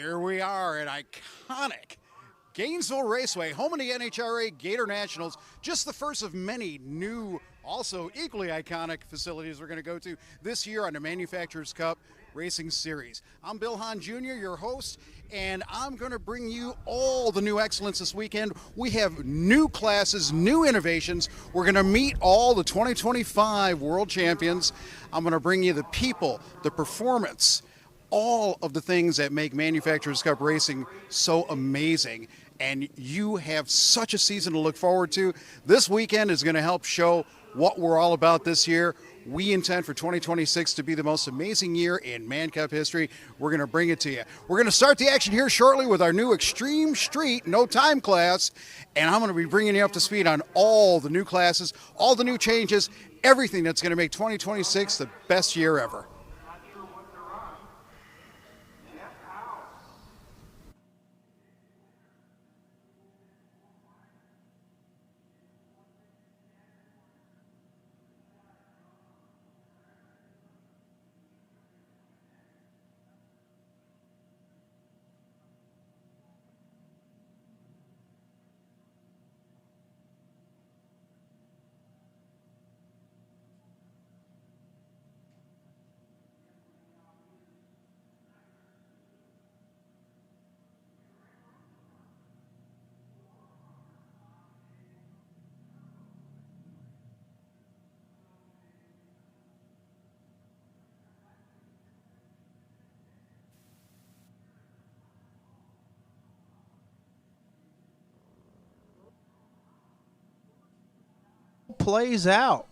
Here we are at iconic Gainesville Raceway, home of the NHRA Gator Nationals. Just the first of many new, also equally iconic facilities we're going to go to this year on the Manufacturers Cup Racing Series. I'm Bill Hahn Jr., your host, and I'm going to bring you all the new excellence this weekend. We have new classes, new innovations. We're going to meet all the 2025 world champions. I'm going to bring you the people, the performance, all of the things that make Manufacturers Cup Racing so amazing. And you have such a season to look forward to. This weekend is going to help show what we're all about this year. We intend for 2026 to be the most amazing year in Man Cup history. We're going to bring it to you. We're going to start the action here shortly with our new Extreme Street No Time class. And I'm going to be bringing you up to speed on all the new classes, all the new changes, everything that's going to make 2026 the best year ever. Plays out.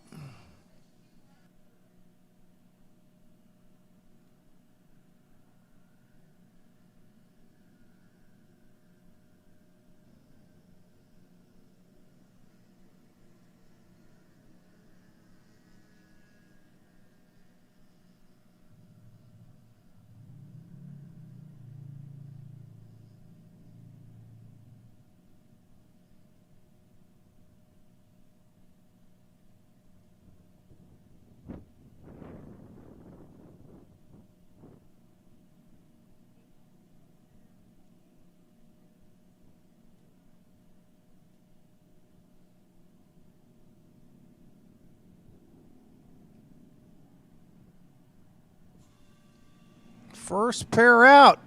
First pair out.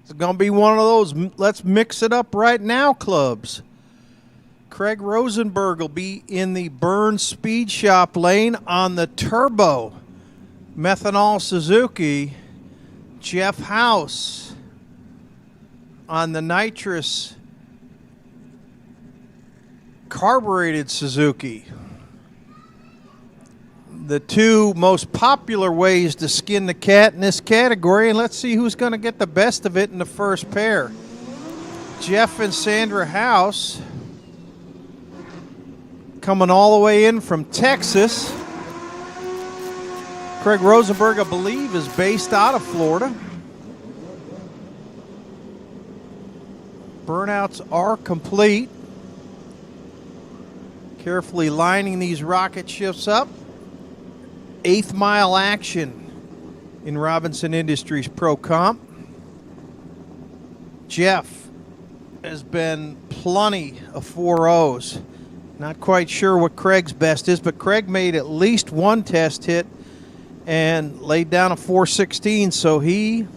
It's going to be one of those let's mix it up right now clubs. Craig Rosenberg will be in the Burns Speed Shop lane on the Turbo Methanol Suzuki. Jeff House on the Nitrous Carbureted Suzuki. The two most popular ways to skin the cat in this category, and let's see who's going to get the best of it in the first pair. Jeff and Sandra House coming all the way in from Texas. Craig Rosenberg, I believe, is based out of Florida. Burnouts are complete. Carefully lining these rocket shifts up. 8th mile action in Robinson Industries Pro Comp. Jeff has been plenty of 4.0s. Not quite sure what Craig's best is, but Craig made at least one test hit and laid down a 4.16, so he,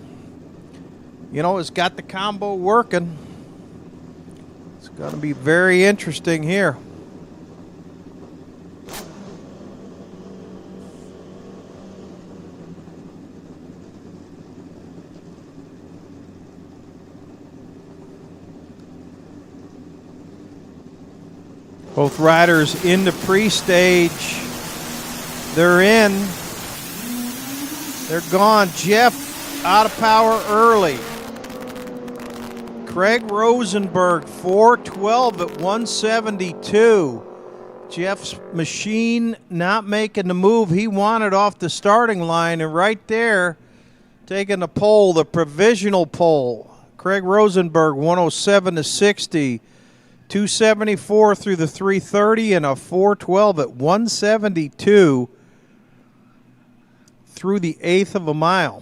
has got the combo working. It's going to be very interesting here. Both riders in the pre-stage. They're in. They're gone. Jeff out of power early. Craig Rosenberg, 4:12 at 172. Jeff's machine not making the move he wanted off the starting line, and right there, taking the pole, the provisional pole. Craig Rosenberg, 107 to 60. 274 through the 330 and a 412 at 172 through the 1/8 of a mile.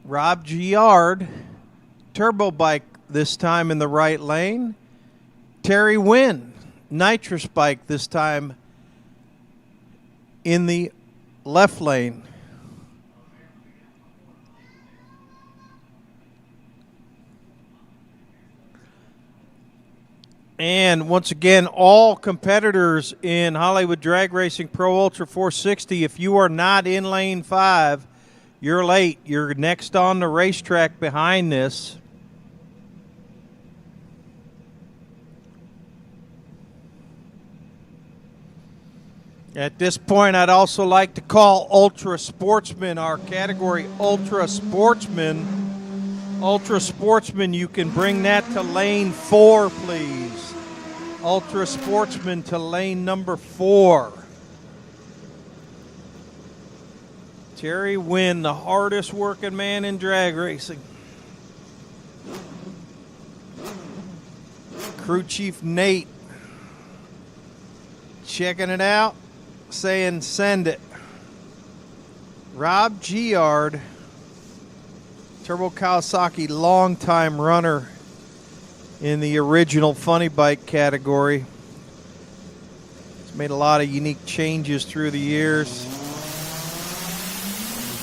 Rob Giard, turbo bike this time in the right lane. Terry Wynn, nitrous bike this time in the left lane. And once again, all competitors in Hollywood Drag Racing Pro Ultra 460, if you are not in lane 5, you're late. You're next on the racetrack behind this. At this point, I'd also like to call Ultra Sportsman, our category Ultra Sportsman. Ultra Sportsman, you can bring that to lane 4, please. Ultra Sportsman to lane number 4. Terry Wynn, the hardest working man in drag racing. Crew Chief Nate checking it out, saying send it. Rob Giard, Turbo Kawasaki, longtime runner in the original funny bike category. He's made a lot of unique changes through the years.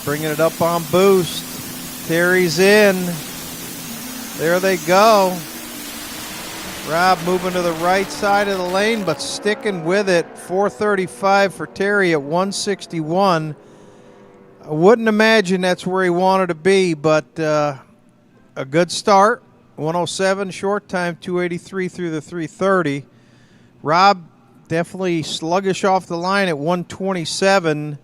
Bringing it up on boost. Terry's in. There they go. Rob moving to the right side of the lane, but sticking with it. 435 for Terry at 161. I wouldn't imagine that's where he wanted to be, but a good start. 107 short time, 283 through the 330. Rob definitely sluggish off the line at 127,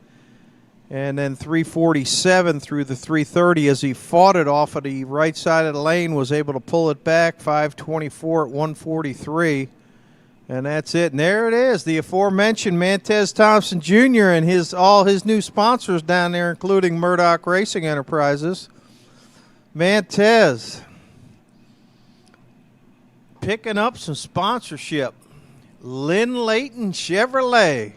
and then 347 through the 330 as he fought it off of the right side of the lane, was able to pull it back, 524 at 143. And that's it. And there it is, the aforementioned Mantez Thompson Jr. and all his new sponsors down there, including Murdoch Racing Enterprises. Mantez picking up some sponsorship. Lynn Layton Chevrolet.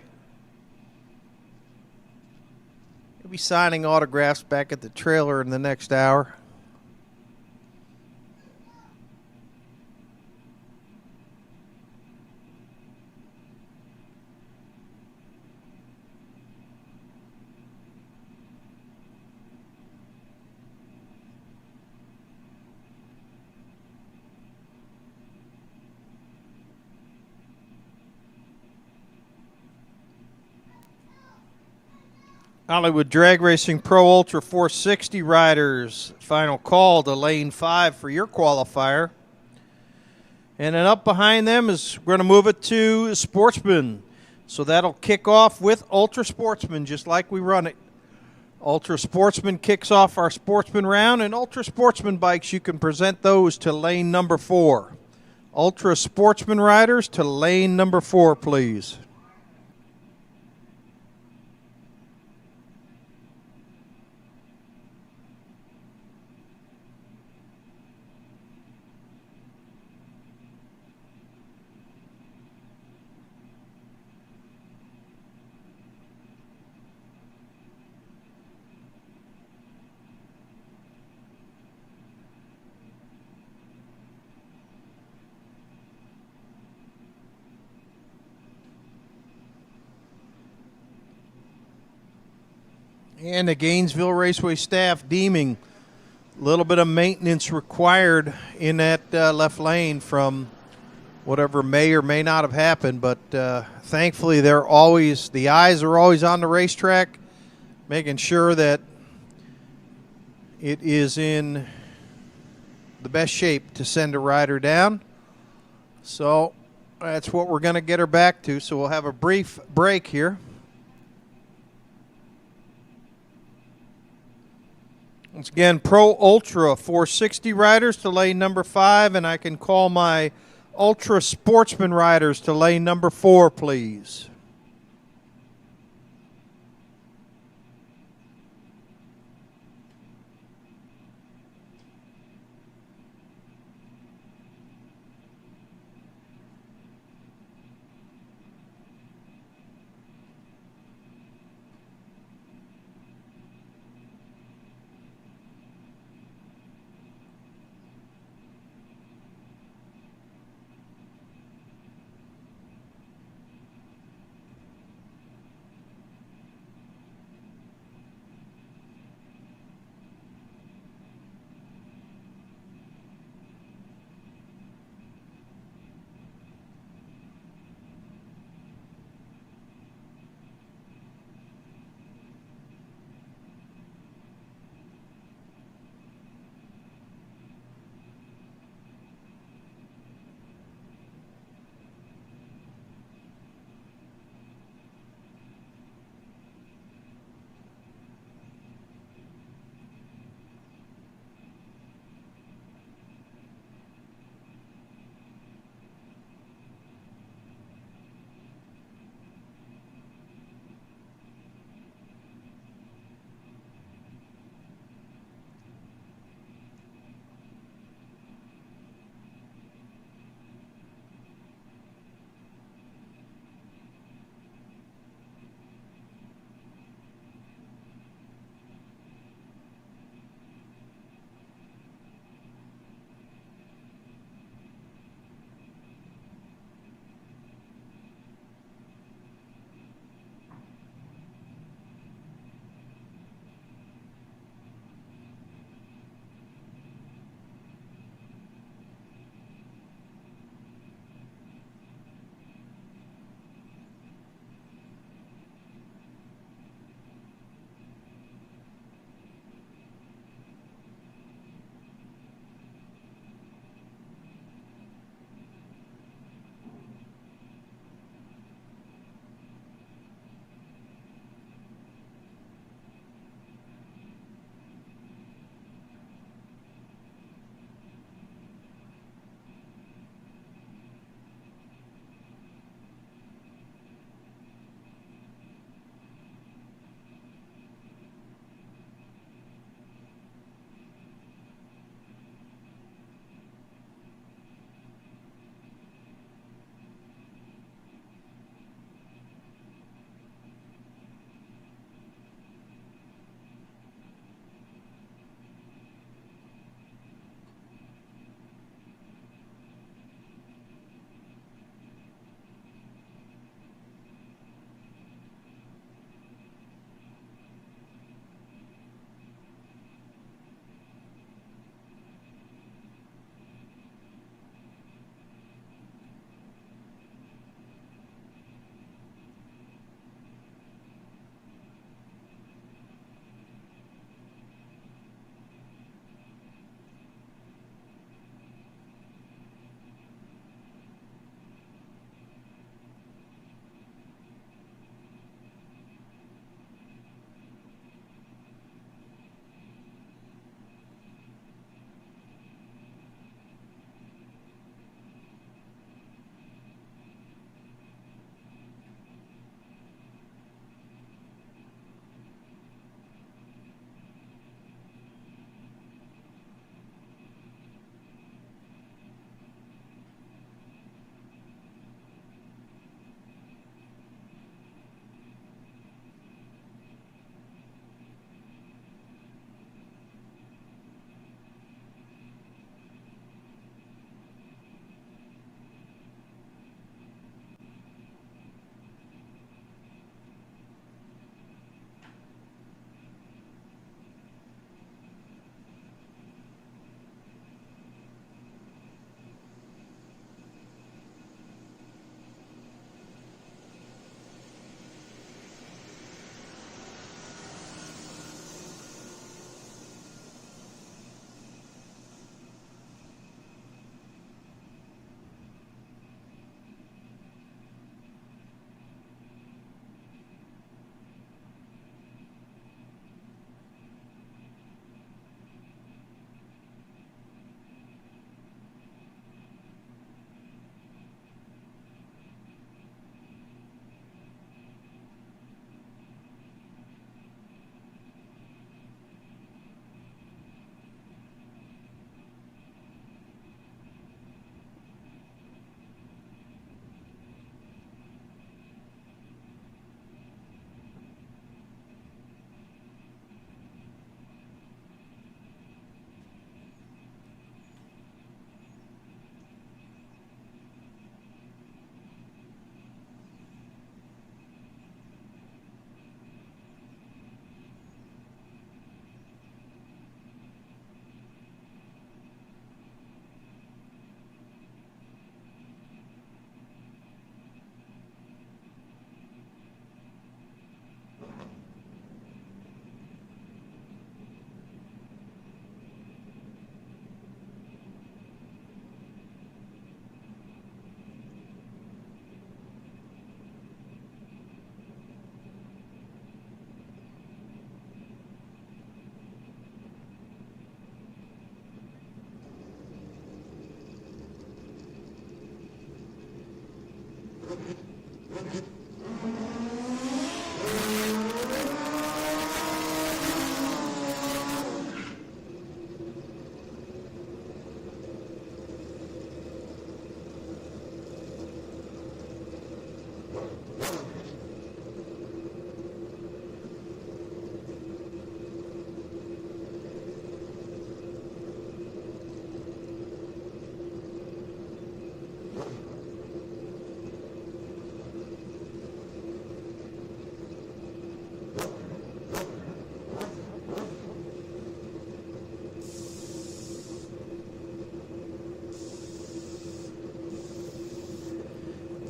He'll be signing autographs back at the trailer in the next hour. Hollywood Drag Racing Pro Ultra 460 riders. Final call to lane 5 for your qualifier. And then up behind them is, we're going to move it to Sportsman. So that'll kick off with Ultra Sportsman, just like we run it. Ultra Sportsman kicks off our Sportsman round, and Ultra Sportsman bikes, you can present those to lane number 4. Ultra Sportsman riders to lane number 4, please. And the Gainesville Raceway staff deeming a little bit of maintenance required in that left lane from whatever may or may not have happened. But thankfully, the eyes are always on the racetrack, making sure that it is in the best shape to send a rider down. So that's what we're going to get her back to. So we'll have a brief break here. Once again, Pro Ultra 460 riders to lane number 5, and I can call my Ultra Sportsman riders to lane number 4, please.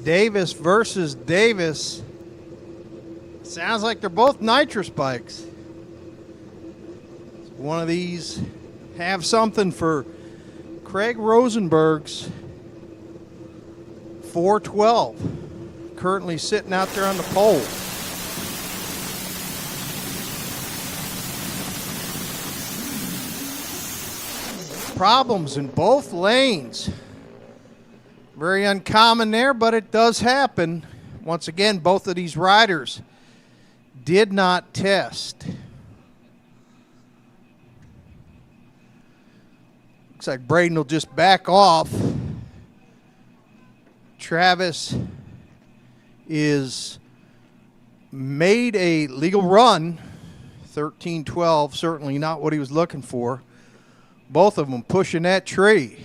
Davis versus Davis. Sounds like they're both nitrous bikes. One of these have something for Craig Rosenberg's 412. Currently sitting out there on the pole. Problems in both lanes. Very uncommon there, but it does happen. Once again, both of these riders did not test. Looks like Braden will just back off. Travis is made a legal run. 13-12, certainly not what he was looking for. Both of them pushing that tree.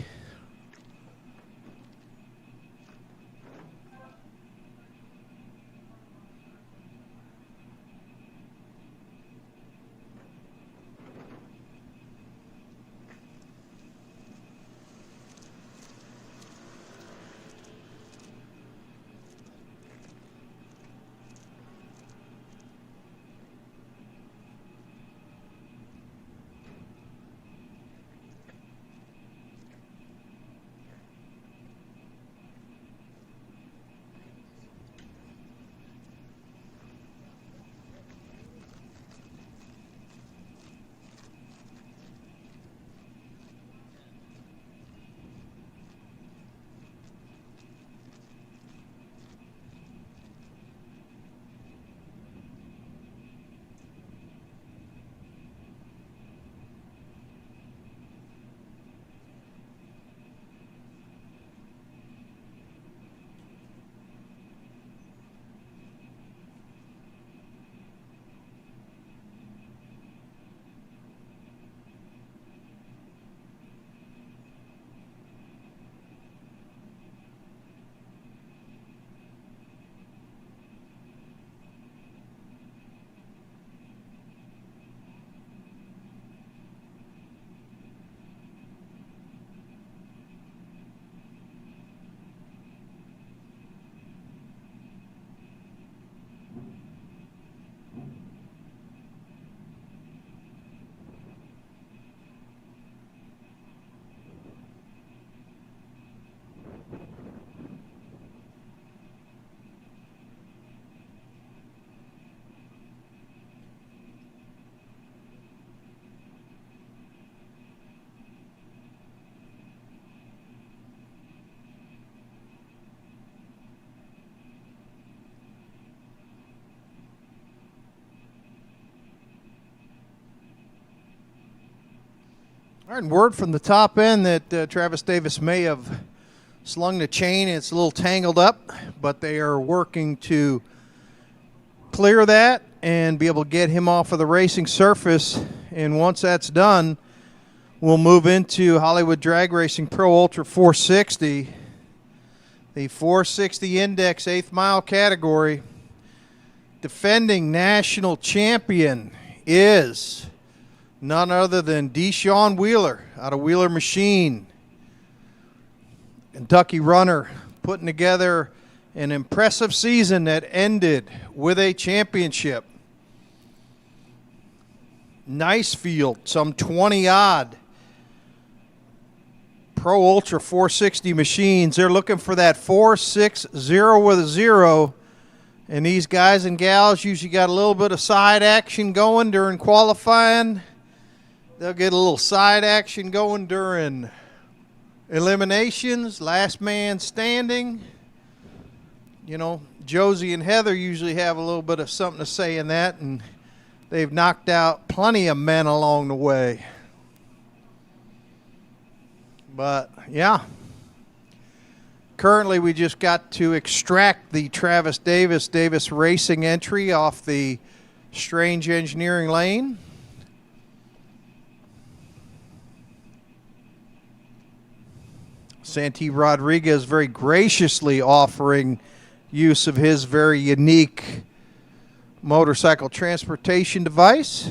All right, word from the top end that Travis Davis may have slung the chain. It's a little tangled up, but they are working to clear that and be able to get him off of the racing surface. And once that's done, we'll move into Hollywood Drag Racing Pro Ultra 460, the 460 Index 8th mile category. Defending national champion is none other than Deshaun Wheeler out of Wheeler Machine. Kentucky runner putting together an impressive season that ended with a championship. Nice field, some 20-odd Pro Ultra 460 machines. They're looking for that 460 with a 0. And these guys and gals usually got a little bit of side action going during qualifying. They'll get a little side action going during eliminations, last man standing. You know, Josie and Heather usually have a little bit of something to say in that, and they've knocked out plenty of men along the way. But, yeah. Currently, we just got to extract the Travis Davis Racing entry off the Strange Engineering lane. Santi Rodriguez very graciously offering use of his very unique motorcycle transportation device.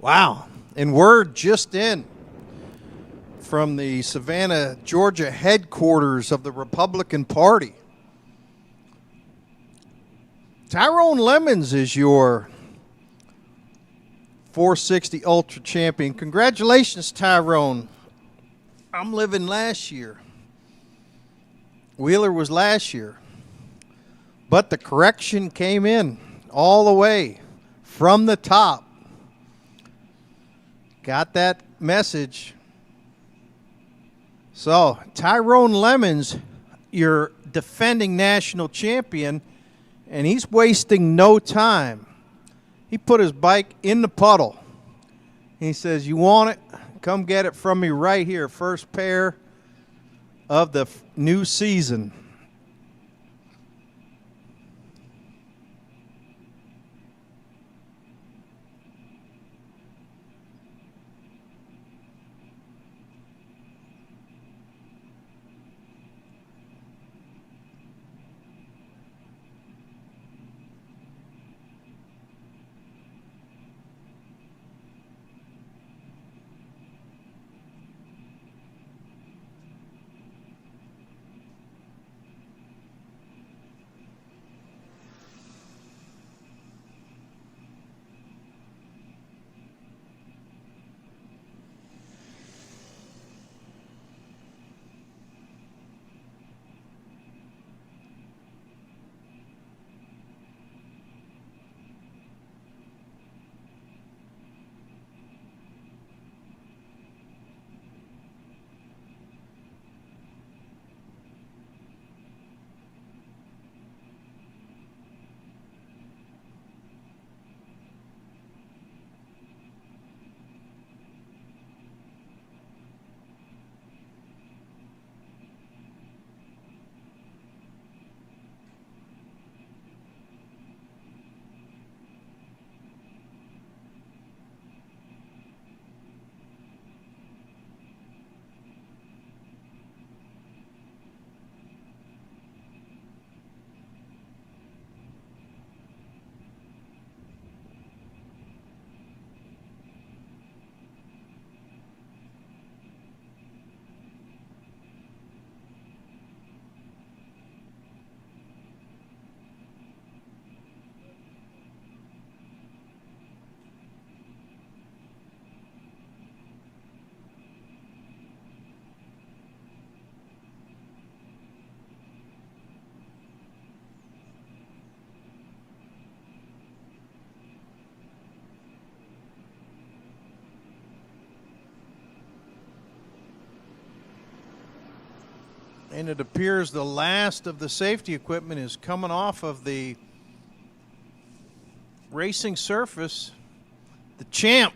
Wow. And word just in from the Savannah, Georgia headquarters of the Republican Party. Tyrone Lemons is your 460 Ultra champion. Congratulations, Tyrone. I'm living last year. Wheeler was last year. But the correction came in all the way from the top. Got that message. So, Tyrone Lemons, your defending national champion, and he's wasting no time. He put his bike in the puddle. He says, you want it? Come get it from me right here. First pair of the new season. And it appears the last of the safety equipment is coming off of the racing surface. The champ,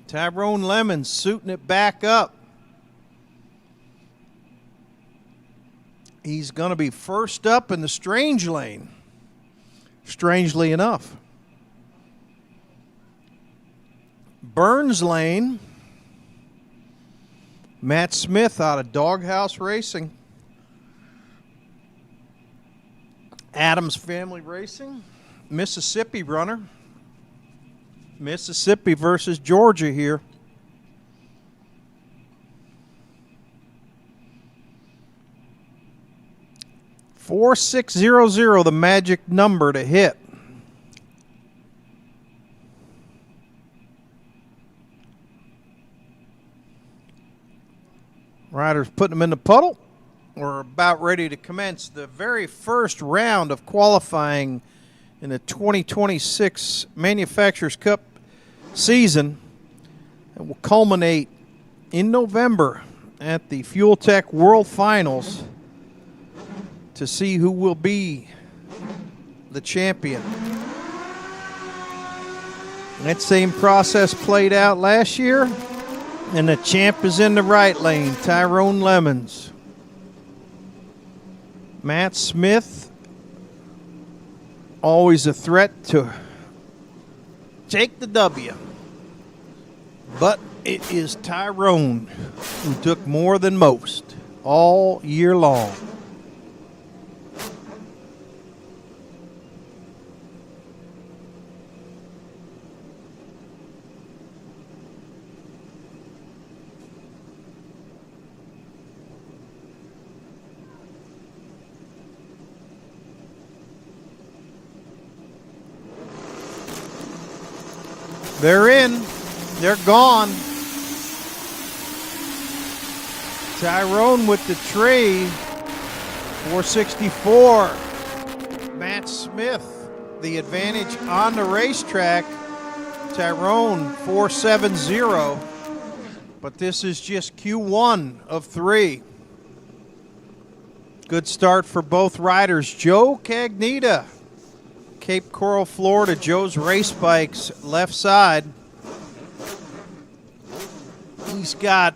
Tyrone Lemons, suiting it back up. He's going to be first up in the strange lane, strangely enough. Burns lane, Matt Smith out of Doghouse Racing. Adams Family Racing, Mississippi runner. Mississippi versus Georgia here. .4600, the magic number to hit. Riders putting them in the puddle. We're about ready to commence the very first round of qualifying in the 2026 Manufacturers Cup season. It will culminate in November at the Fuel Tech World Finals to see who will be the champion. That same process played out last year, and the champ is in the right lane, Tyrone Lemons. Matt Smith, always a threat to take the W. But it is Tyrone who took more than most all year long. They're in. They're gone. Tyrone with the tree. 464. Matt Smith, the advantage on the racetrack. Tyrone 470. But this is just Q1 of 3. Good start for both riders. Joe Cagnita, Cape Coral, Florida. Joe's race bikes left side. He's got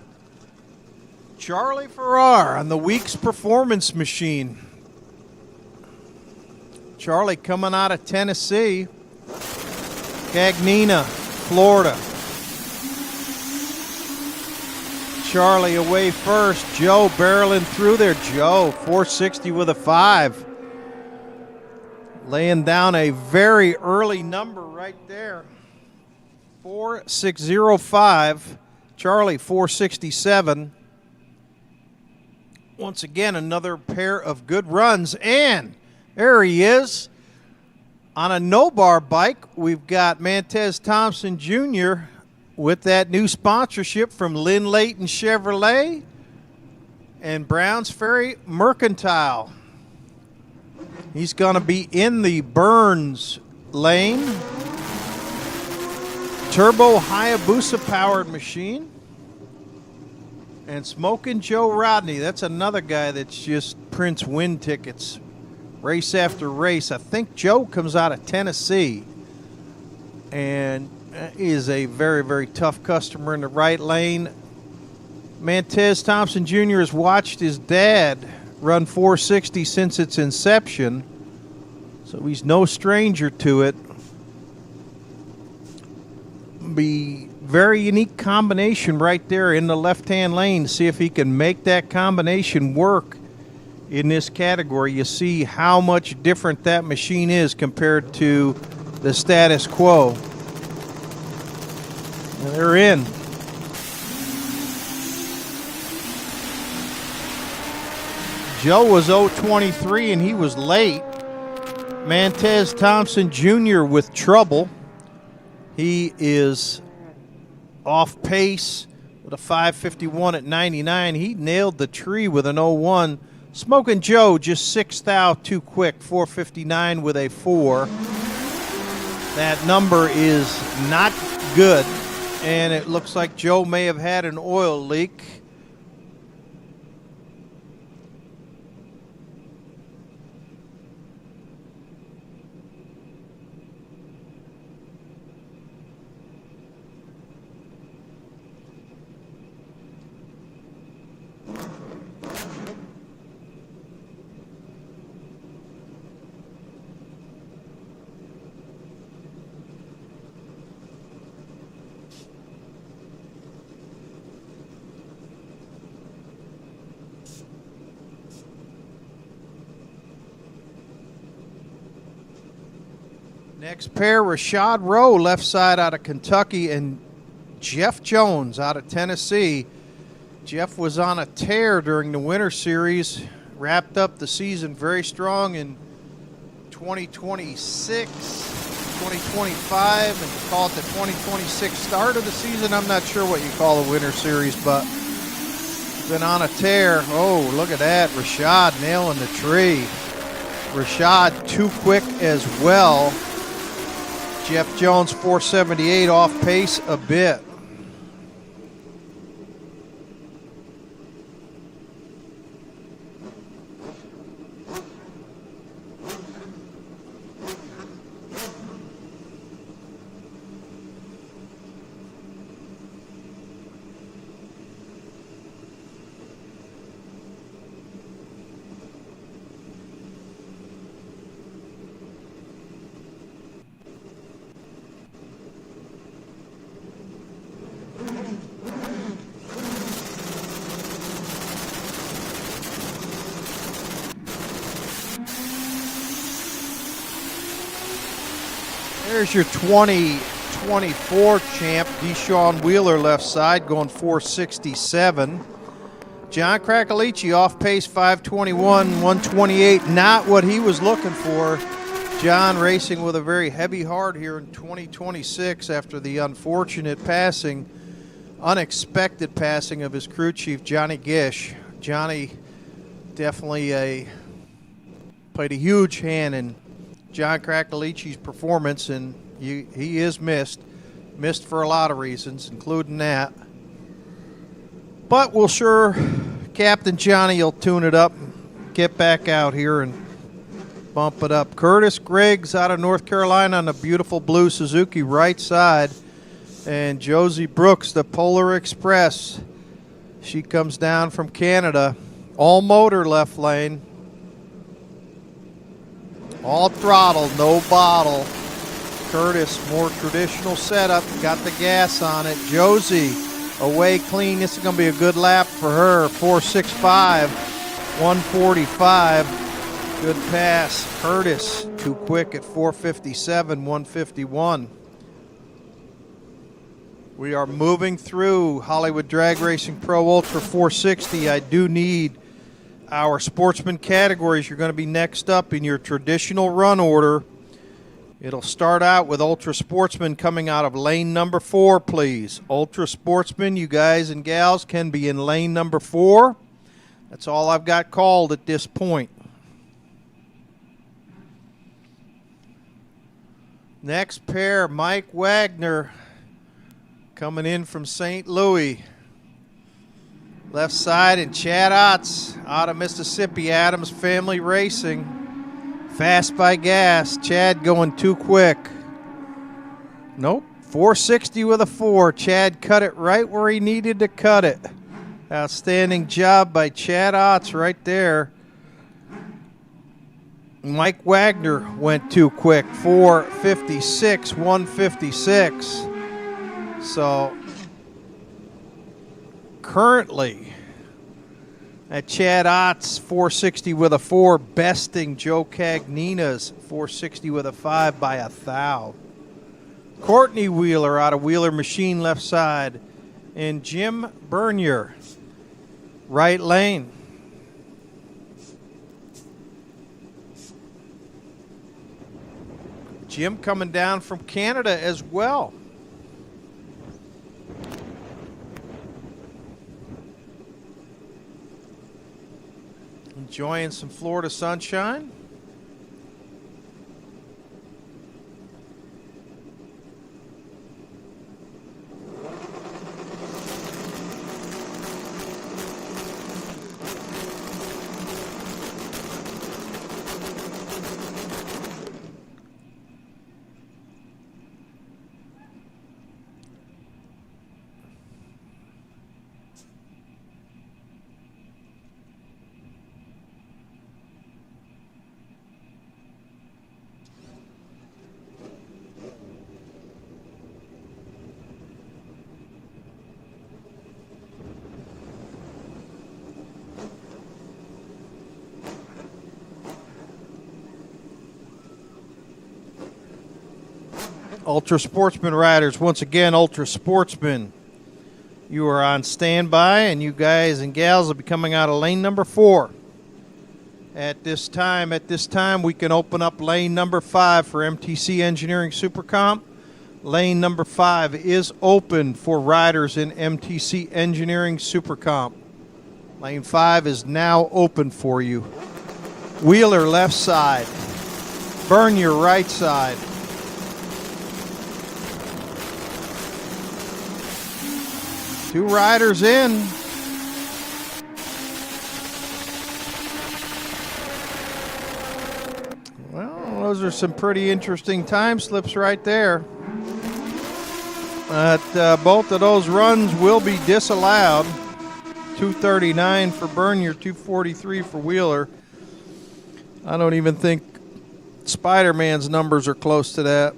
Charlie Farrar on the Weeks Performance Machine. Charlie coming out of Tennessee. Cagnina, Florida. Charlie away first. Joe barreling through there. Joe 460 with a 5. Laying down a very early number right there. 4605. Charlie 467. Once again, another pair of good runs. And there he is. On a no-bar bike, we've got Mantez Thompson Jr. with that new sponsorship from Lynn Layton Chevrolet and Browns Ferry Mercantile. He's going to be in the Burns lane. Turbo Hayabusa-powered machine. And Smokin' Joe Rodney, that's another guy that's just prints win tickets race after race. I think Joe comes out of Tennessee and is a very, very tough customer in the right lane. Mantez Thompson Jr. has watched his dad run 460 since its inception, so he's no stranger to it. Be very unique combination right there in the left-hand lane. See if he can make that combination work in this category. You see how much different that machine is compared to the status quo. And they're in. Joe was 023 and he was late. Mantez Thompson Jr. with trouble. He is off pace with a 551 at 99. He nailed the tree with an 01. Smokin' Joe just 6 thou too quick, 459 with a 4. That number is not good, and it looks like Joe may have had an oil leak. Next pair, Rashad Rowe, left side out of Kentucky, and Jeff Jones out of Tennessee. Jeff was on a tear during the Winter Series, wrapped up the season very strong in 2026, 2025, and call it the 2026 start of the season. I'm not sure what you call the Winter Series, but been on a tear. Oh, look at that. Rashad nailing the tree. Rashad too quick as well. Jeff Jones 478 off pace a bit. There's your 2024 champ, Deshaun Wheeler, left side, going 467. John Krakalici off pace 521, 128, not what he was looking for. John racing with a very heavy heart here in 2026 after the unfortunate passing, unexpected passing of his crew chief, Johnny Gish. Johnny definitely played a huge hand in John Krakalici's performance, and he is missed for a lot of reasons, including that. But we'll sure, Captain Johnny will tune it up, get back out here and bump it up. Curtis Griggs out of North Carolina on the beautiful blue Suzuki right side, and Josie Brooks, the Polar Express. She comes down from Canada, all motor left lane. All throttle, no bottle. Curtis, more traditional setup, got the gas on it. Josie, away clean. This is going to be a good lap for her. 465, 145. Good pass. Curtis, too quick at 457, 151. We are moving through Hollywood Drag Racing Pro Ultra 460. I do need our Sportsman categories. You're going to be next up in your traditional run order. It'll start out with Ultra Sportsman coming out of lane number 4, please. Ultra Sportsman, you guys and gals can be in lane number 4. That's all I've got called at this point. Next pair, Mike Wagner coming in from St. Louis. Left side, and Chad Otts out of Mississippi, Adams Family Racing. Fast by gas. Chad going too quick. Nope. 460 with a 4. Chad cut it right where he needed to cut it. Outstanding job by Chad Otts right there. Mike Wagner went too quick. 456, 156. So currently at Chad Otts, 460 with a 4, besting Joe Cagnina's 460 with a 5 by a thou. Courtney Wheeler out of Wheeler Machine left side, and Jim Bernier right lane. Jim coming down from Canada as well. Enjoying some Florida sunshine. Ultra Sportsman riders, once again, Ultra Sportsman, you are on standby, and you guys and gals will be coming out of lane number 4. At this time, we can open up lane number 5 for MTC Engineering Super Comp. Lane number 5 is open for riders in MTC Engineering Super Comp. Lane 5 is now open for you. Wheeler left side. Burn your right side. Two riders in. Well, those are some pretty interesting time slips right there. But both of those runs will be disallowed. 239 for Bernier, 243 for Wheeler. I don't even think Spider-Man's numbers are close to that.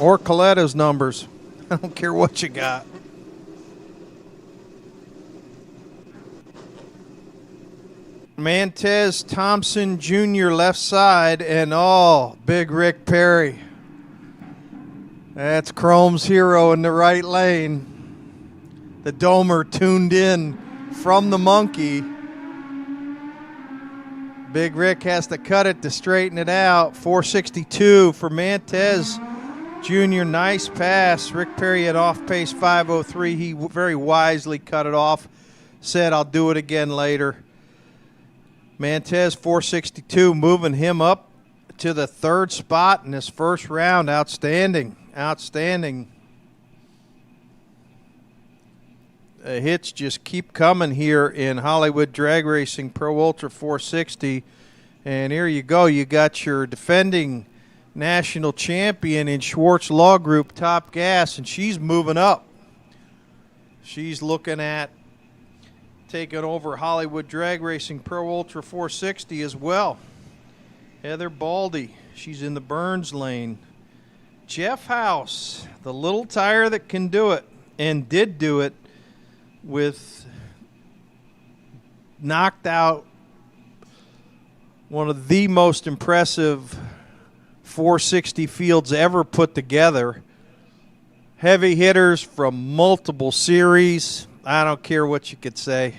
Or Coletta's numbers. I don't care what you got. Mantez Thompson Jr. left side, and Big Rick Perry. That's Chrome's hero in the right lane. The Domer tuned in from the monkey. Big Rick has to cut it to straighten it out. 462 for Mantez Jr. Nice pass. Rick Perry had off pace 503. He very wisely cut it off. Said, I'll do it again later. Mantez 462, moving him up to the 3rd spot in his first round. Outstanding. Outstanding. The hits just keep coming here in Hollywood Drag Racing Pro Ultra 460. And here you go. You got your defending national champion in Schwartz Law Group, Top Gas, and she's moving up. She's looking at taking over Hollywood Drag Racing Pro Ultra 460 as well. Heather Baldy, she's in the Burns lane. Jeff House, the little tire that can do it, and did do it with knocked out one of the most impressive 460 fields ever put together. Heavy hitters from multiple series. I don't care what you could say.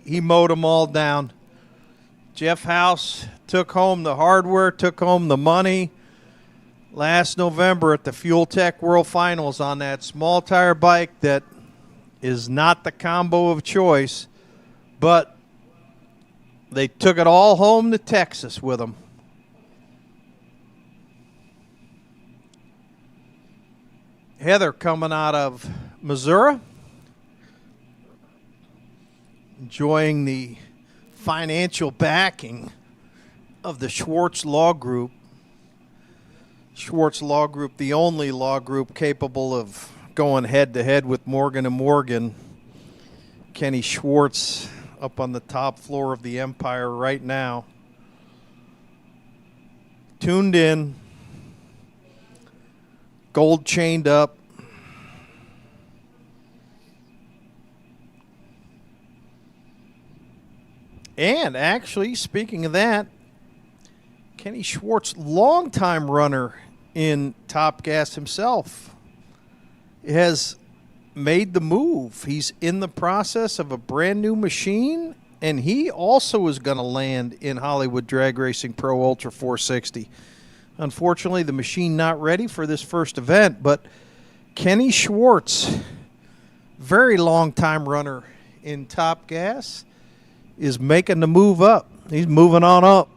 He mowed them all down. Jeff House took home the hardware, took home the money last November at the Fuel Tech World Finals on that small tire bike that is not the combo of choice, but they took it all home to Texas with them. Heather coming out of Missouri, enjoying the financial backing of the Schwartz Law Group. Schwartz Law Group, the only law group capable of going head-to-head with Morgan & Morgan. Kenny Schwartz up on the top floor of the Empire right now. Tuned in. Gold chained up. And actually, speaking of that, Kenny Schwartz, longtime runner in Top Gas himself, has made the move. He's in the process of a brand new machine, and he also is going to land in Hollywood Drag Racing Pro Ultra 460. Unfortunately, the machine not ready for this first event, but Kenny Schwartz, very long time runner in Top Gas, is making the move up. He's moving on up.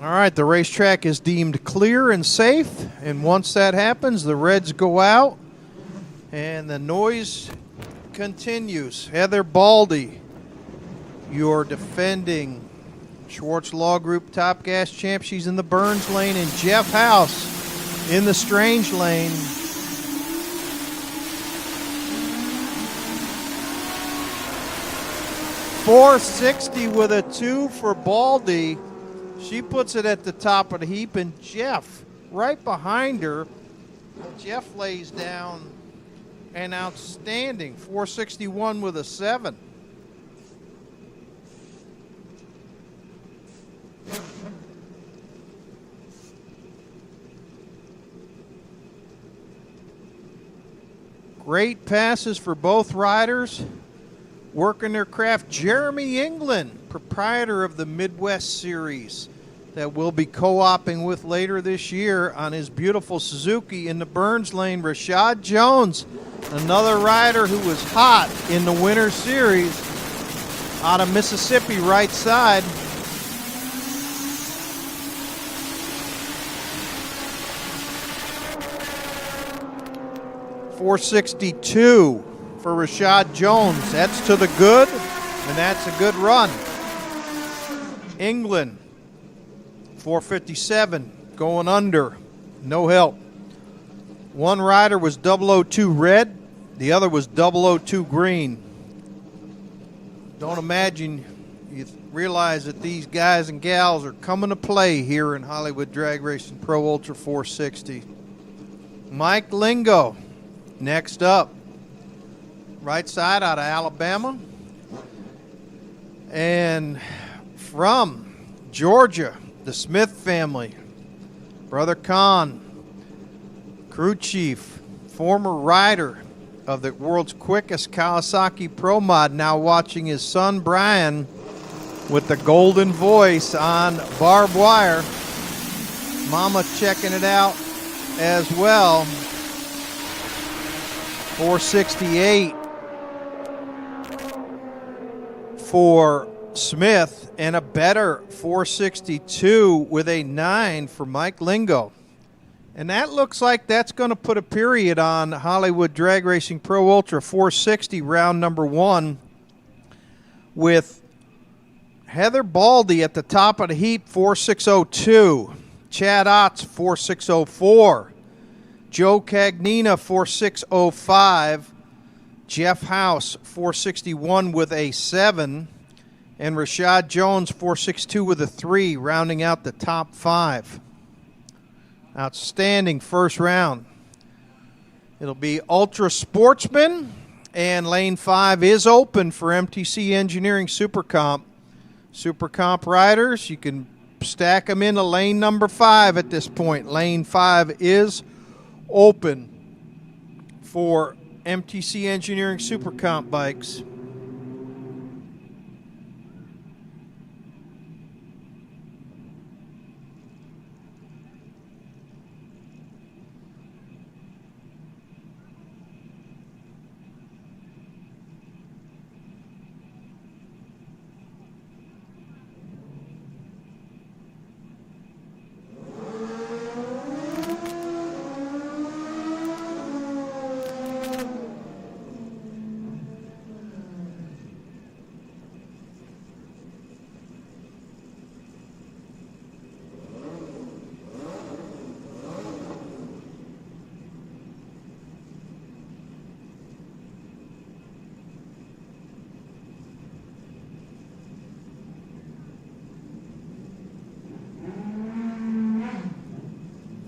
All right, the racetrack is deemed clear and safe, and once that happens, the reds go out, and the noise continues. Heather Baldy, your defending Schwartz Law Group Top Gas champ. She's in the Burns lane, and Jeff House in the Strange lane. .460 with a 2 for Baldy. She puts it at the top of the heap, and Jeff right behind her. Jeff lays down an outstanding .461 with a 7. Great passes for both riders, working their craft. Jeremy England, proprietor of the Midwest Series, that we'll be co-oping with later this year on his beautiful Suzuki. In the Burns lane, Rashad Jones, another rider who was hot in the Winter Series, out of Mississippi, right side. .462 for Rashad Jones. That's to the good, and that's a good run. England, .457, going under, no help. One rider was 002 red, the other was 002 green. Don't imagine you realize that these guys and gals are coming to play here in Hollywood Drag Racing Pro Ultra 460. Mike Lingo, next up, right side out of Alabama. And from Georgia, the Smith family, Brother Khan, crew chief, former rider of the world's quickest Kawasaki Pro Mod, now watching his son Brian with the golden voice on barbed wire. Mama checking it out as well. .468 for Smith, and a better .462 with a 9 for Mike Lingo. And that looks like that's going to put a period on Hollywood Drag Racing Pro Ultra 460 round number 1, with Heather Baldy at the top of the heap, .4602. Chad Otts, .4604. Joe Cagnina, .4605. Jeff House, .461 with a 7. And Rashad Jones, .462 with a 3, rounding out the top 5. Outstanding first round. It'll be Ultra Sportsman, and lane 5 is open for MTC Engineering Super Comp. Super Comp riders, you can stack them into lane number 5 at this point. Lane 5 is open for MTC Engineering Super Comp bikes.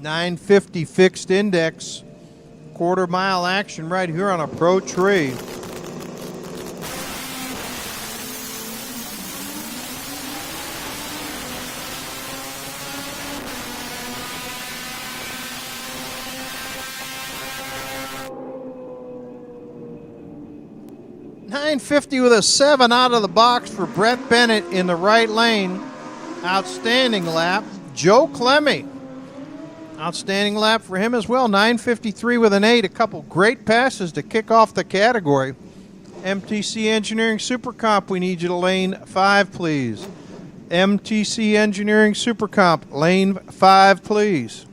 .950 fixed index, quarter-mile action right here on a Pro Tree. .950 with a 7 out of the box for Brett Bennett in the right lane. Outstanding lap. Joe Clemmy, outstanding lap for him as well. .953 with an 8. A couple great passes to kick off the category. MTC Engineering Super Comp, we need you to lane 5, please. MTC Engineering Super Comp, lane 5, please.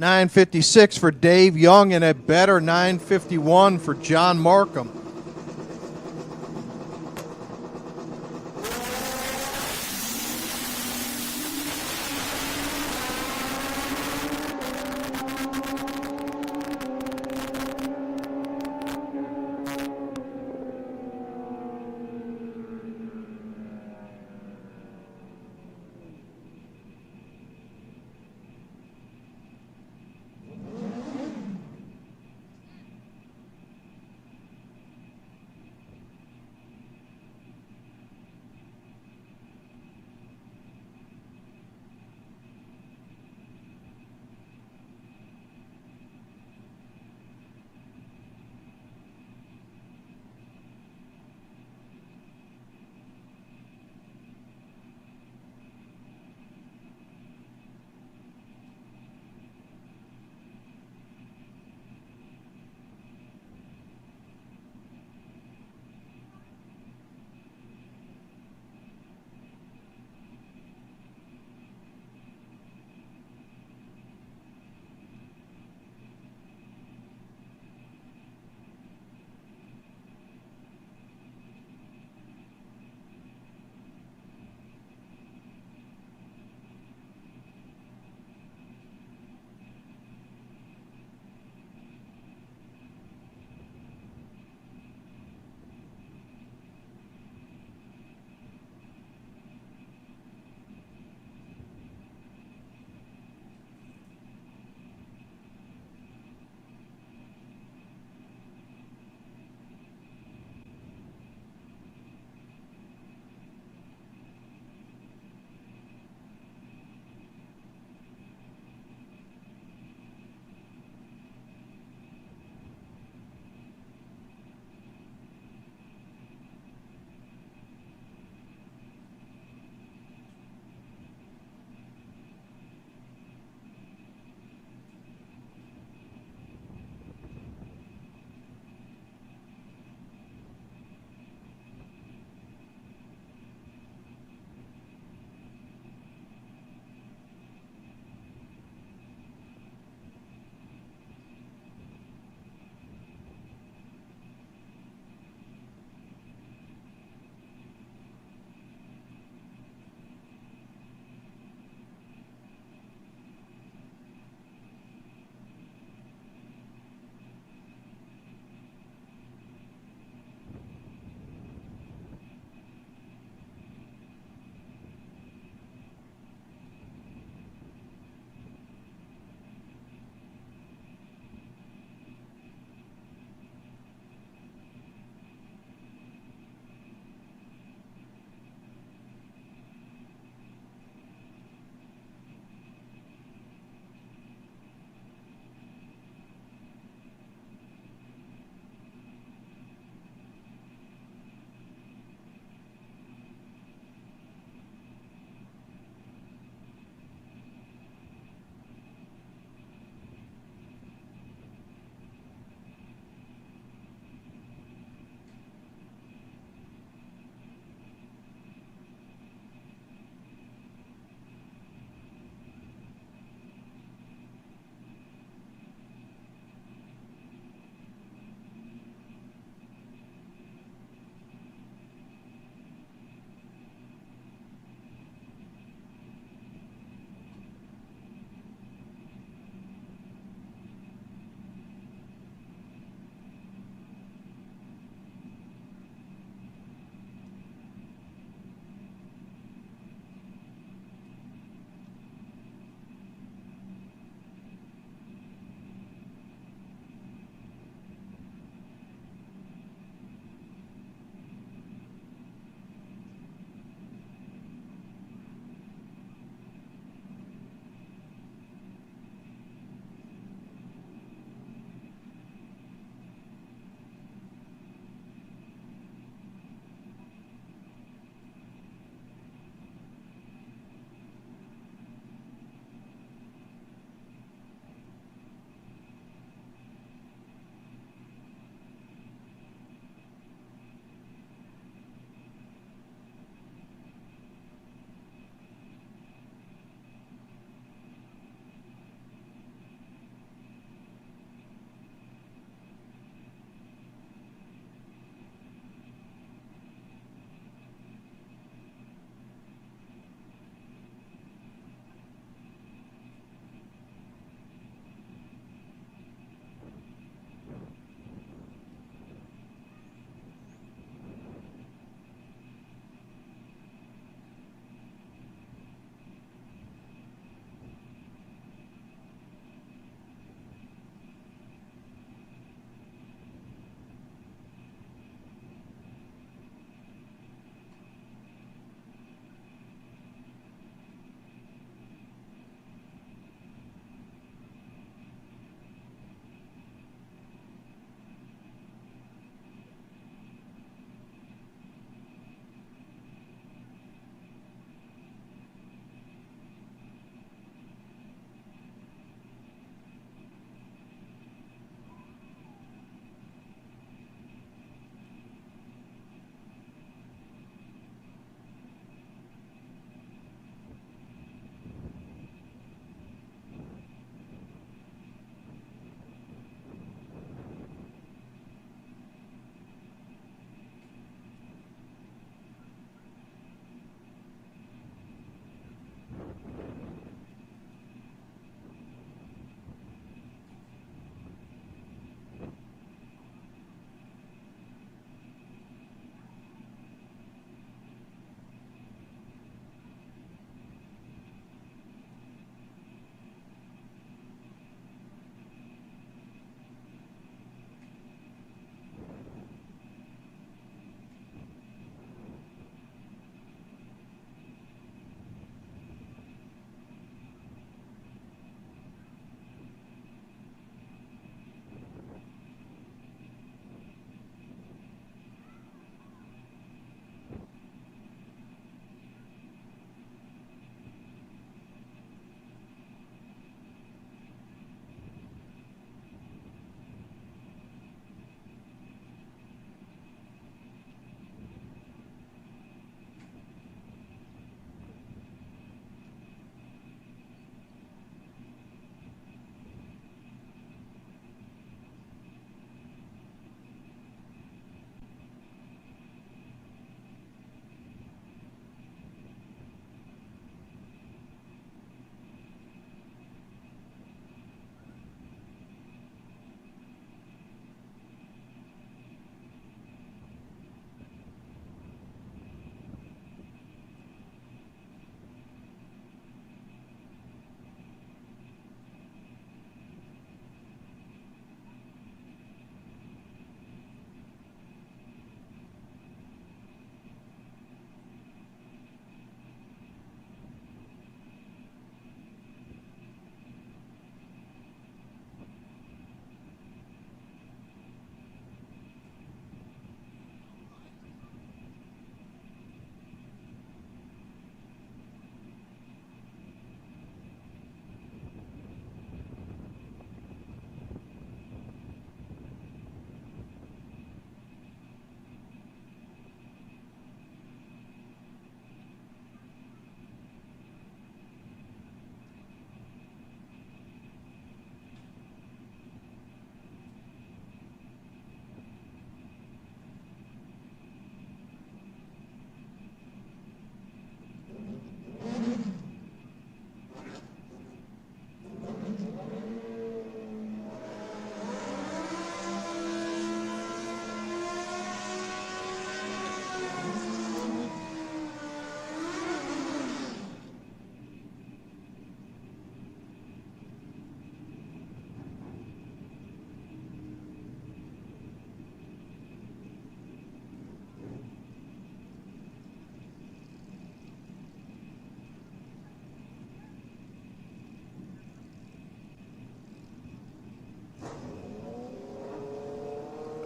$9.56 for Dave Young and a better $9.51 for John Markham.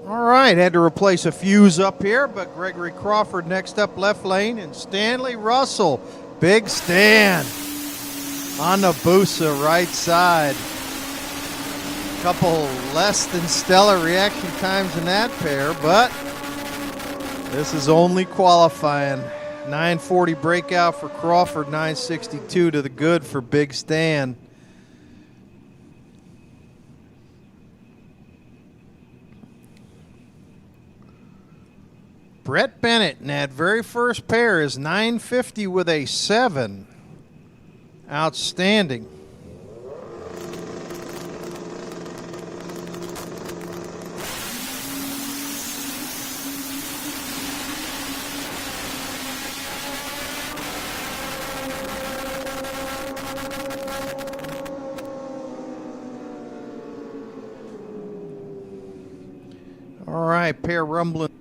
All right, had to replace a fuse up here, but Gregory Crawford next up left lane, and Stanley Russell, Big Stan on the Busa right side. Couple less than stellar reaction times in that pair, but this is only qualifying. 940 breakout for Crawford, 962 to the good for Big Stan. Brett Bennett in that very first pair is 950 with a 7. Outstanding. All right, pair rumbling.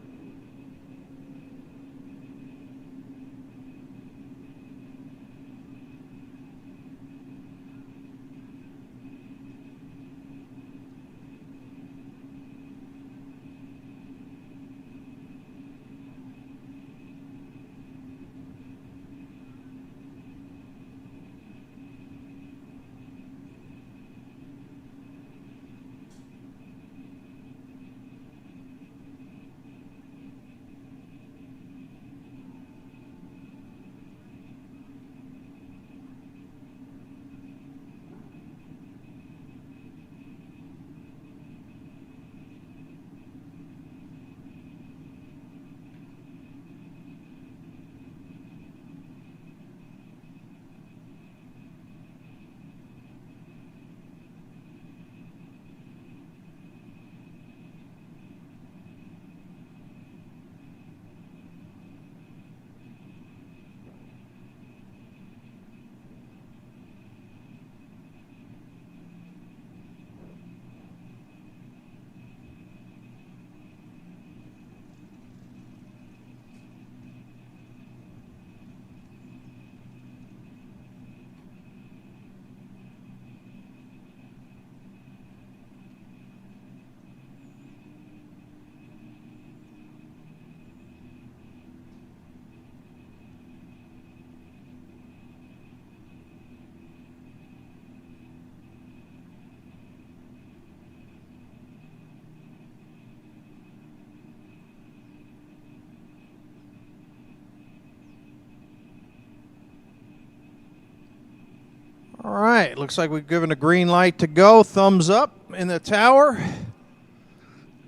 All right, looks like we've given a green light to go. Thumbs up in the tower.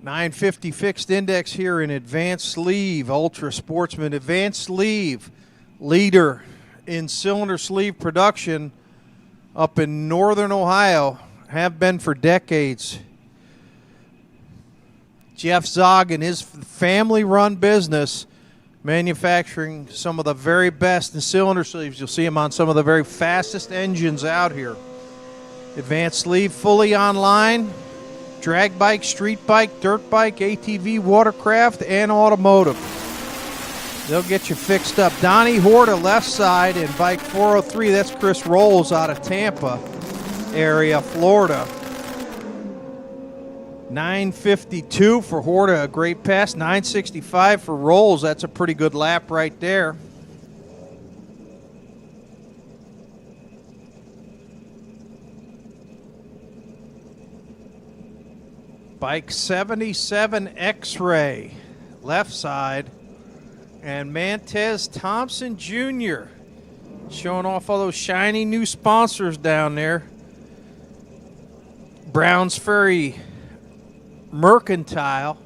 950 fixed index here in advanced sleeve, Ultra Sportsman advanced sleeve, leader in cylinder sleeve production up in northern Ohio, have been for decades. Jeff Zog and his family-run business manufacturing some of the very best in cylinder sleeves. You'll see them on some of the very fastest engines out here. Advanced sleeve fully online. Drag bike, street bike, dirt bike, ATV, watercraft, and automotive. They'll get you fixed up. Donnie Horta left side and bike 403. That's Chris Rolls out of Tampa area, Florida. 952 for Horta, a great pass. 965 for Rolls. That's a pretty good lap right there. Bike 77 X-Ray, left side. And Mantez Thompson Jr. showing off all those shiny new sponsors down there. Browns Ferry Mercantile,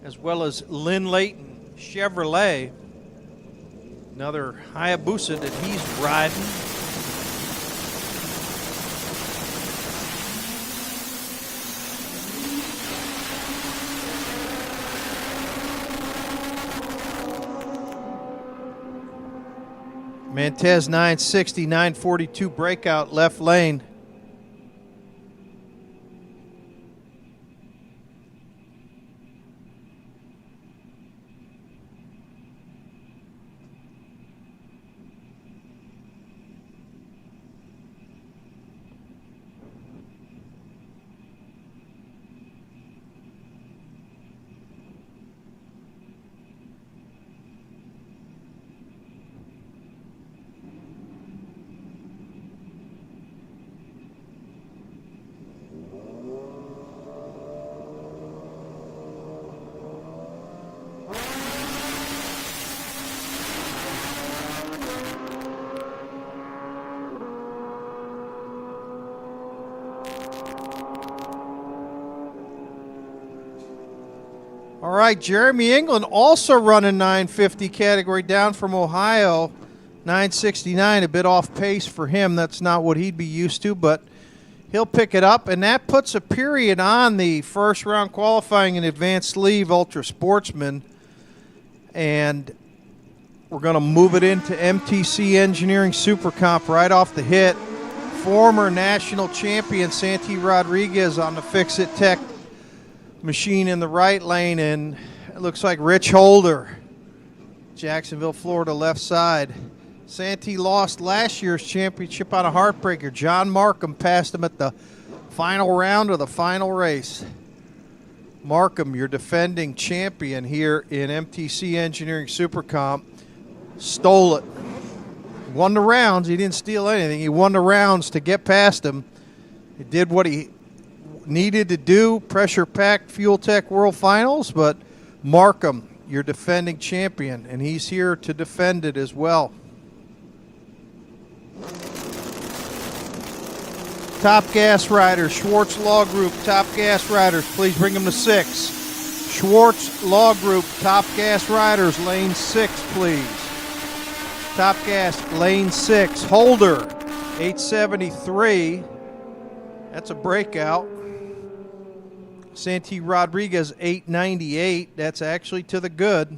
as well as Lynn Layton Chevrolet. Another Hayabusa that he's riding. Mantez 960, 942 breakout left lane. All right, Jeremy England also running 950 category down from Ohio. 969, a bit off pace for him. That's not what he'd be used to, but he'll pick it up. And that puts a period on the first round qualifying in advanced sleeve Ultra Sportsman. And we're going to move it into MTC Engineering Super Comp right off the hit. Former national champion Santi Rodriguez on the Fix-It Tech machine in the right lane, and it looks like Rich Holder, Jacksonville, Florida, left side. Santi lost last year's championship on a heartbreaker. John Markham passed him at the final round of the final race. Markham, your defending champion here in MTC Engineering Super Comp, stole it. Won the rounds. He didn't steal anything. He won the rounds to get past him. He did what he needed to do, pressure-packed Fuel Tech World Finals, but Markham, your defending champion, and he's here to defend it as well. Top Gas Riders, Schwartz Law Group, Top Gas Riders, please bring them to 6. Schwartz Law Group, Top Gas Riders, lane 6, please. Top Gas, lane 6. Holder, 873. That's a breakout. Santi Rodriguez, 898. That's actually to the good.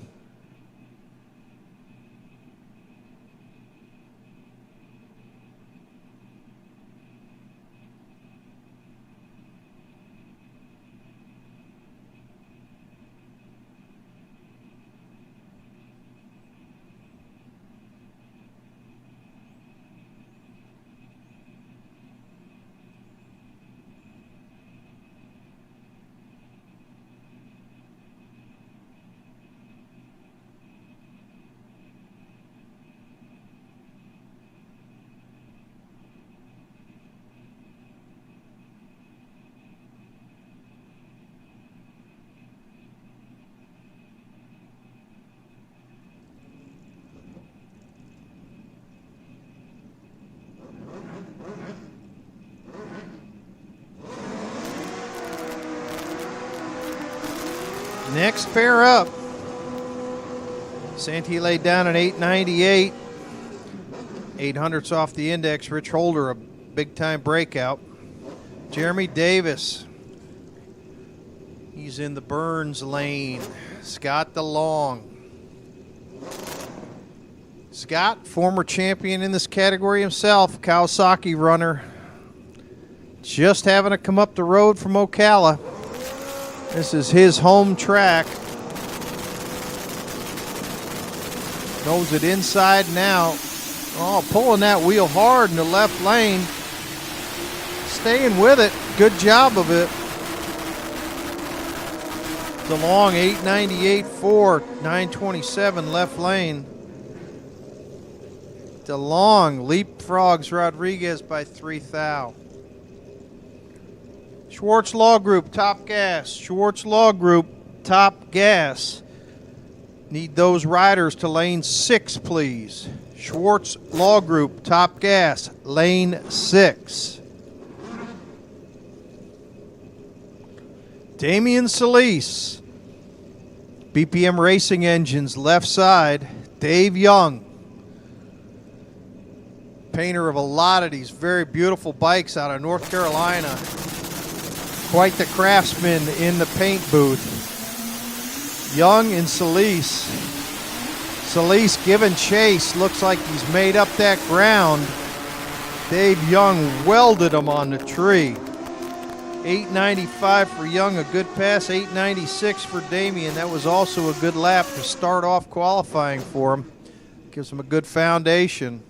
Next pair up. Santi laid down an 898. 800's off the index. Rich Holder, a big-time breakout. Jeremy Davis. He's in the Burns lane. Scott DeLong. Scott, former champion in this category himself, Kawasaki runner. Just having to come up the road from Ocala. This is his home track. Knows it inside and out. Oh, pulling that wheel hard in the left lane. Staying with it. Good job of it. DeLong, 898.4, 927 left lane. DeLong leapfrogs Rodriguez by 3 thou. Schwartz Law Group, Top Gas. Schwartz Law Group, Top Gas. Need those riders to lane 6, please. Schwartz Law Group, Top Gas, lane 6. Damian Solis, BPM Racing Engines, left side. Dave Young, painter of a lot of these very beautiful bikes out of North Carolina. Quite the craftsman in the paint booth. Young and Solis. Solis giving chase. Looks like he's made up that ground. Dave Young welded him on the tree. 895 for Young, a good pass. 896 for Damian. That was also a good lap to start off qualifying for him. Gives him a good foundation.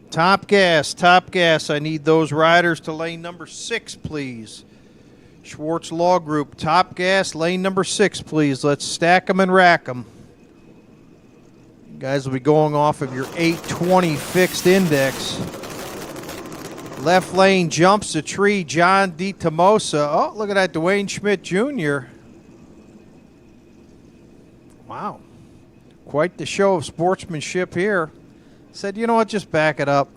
Top Gas, Top Gas. I need those riders to lane number 6, please. Schwartz Law Group, Top Gas, lane number 6, please. Let's stack them and rack them. You guys will be going off of your 820 fixed index. Left lane jumps the tree, John DiTomosa. Oh, look at that, Dwayne Schmidt Jr. Wow. Quite the show of sportsmanship here. Said, you know what, just back it up.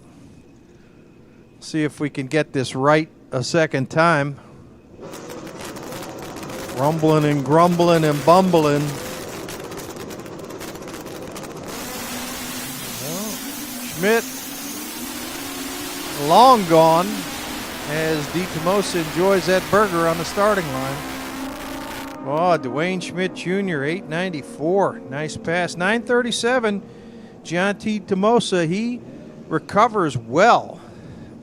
See if we can get this right a second time. Rumbling and grumbling and bumbling. Well, Schmidt long gone as DeTomosa enjoys that burger on the starting line. Oh, Dwayne Schmidt Jr., 894. Nice pass. 937. John T. Tomosa, he recovers well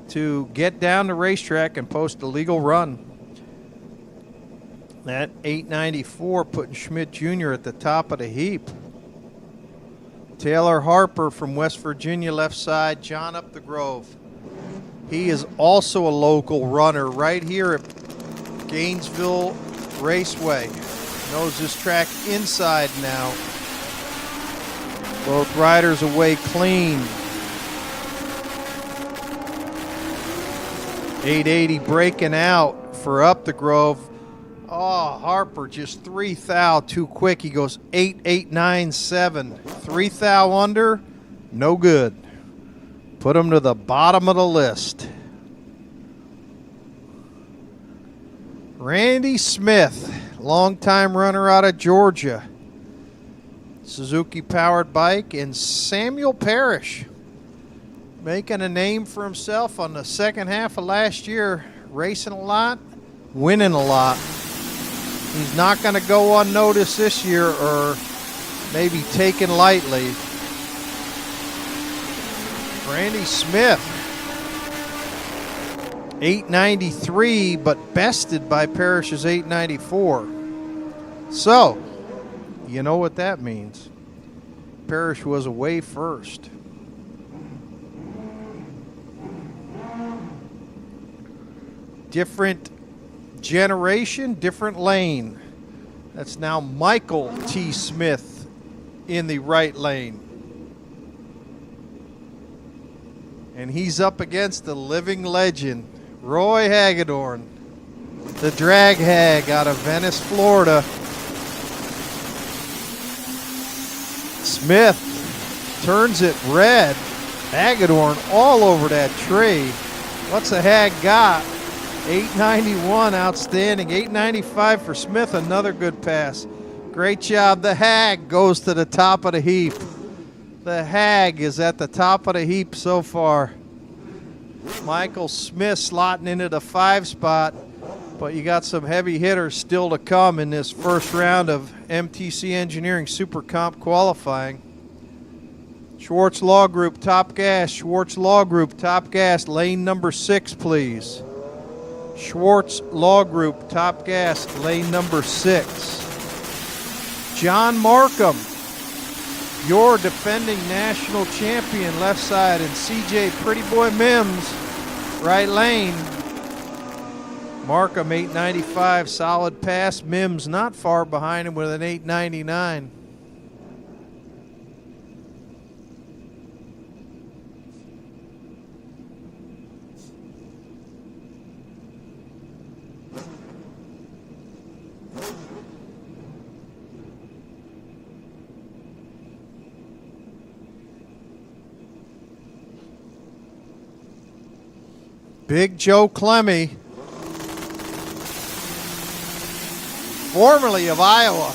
to get down the racetrack and post a legal run. That 894 putting Schmidt Jr. at the top of the heap. Taylor Harper from West Virginia, left side. John up the Grove. He is also a local runner right here at Gainesville Raceway. Knows this track inside now. Both riders away clean. 880 breaking out for Up the Grove. Oh, Harper just 3 thou too quick. He goes 8.897. 3 thou under, no good. Put him to the bottom of the list. Randy Smith, longtime runner out of Georgia. Suzuki powered bike. And Samuel Parrish, making a name for himself on the second half of last year, racing a lot, winning a lot. He's not going to go unnoticed this year or maybe taken lightly. Randy Smith, 893, but bested by Parrish's 894. So, you know what that means. Parrish was away first. Different generation, different lane. That's now Michael T. Smith in the right lane. And he's up against the living legend, Roy Hagedorn, the drag hag out of Venice, Florida. Smith turns it red. Hagedorn all over that tree. What's the hag got? 891, outstanding. 895 for Smith, another good pass. Great job. The hag goes to the top of the heap. The hag is at the top of the heap so far. Michael Smith slotting into the 5 spot, but you got some heavy hitters still to come in this first round of MTC Engineering Super Comp qualifying. Schwartz Law Group, top gas. Schwartz Law Group, top gas. Lane number 6, please. Schwartz Law Group, top gas, lane number 6. John Markham, your defending national champion, left side, and CJ Pretty Boy Mims, right lane. Markham, 895, solid pass. Mims not far behind him with an 899. Big Joe Clemmy, formerly of Iowa,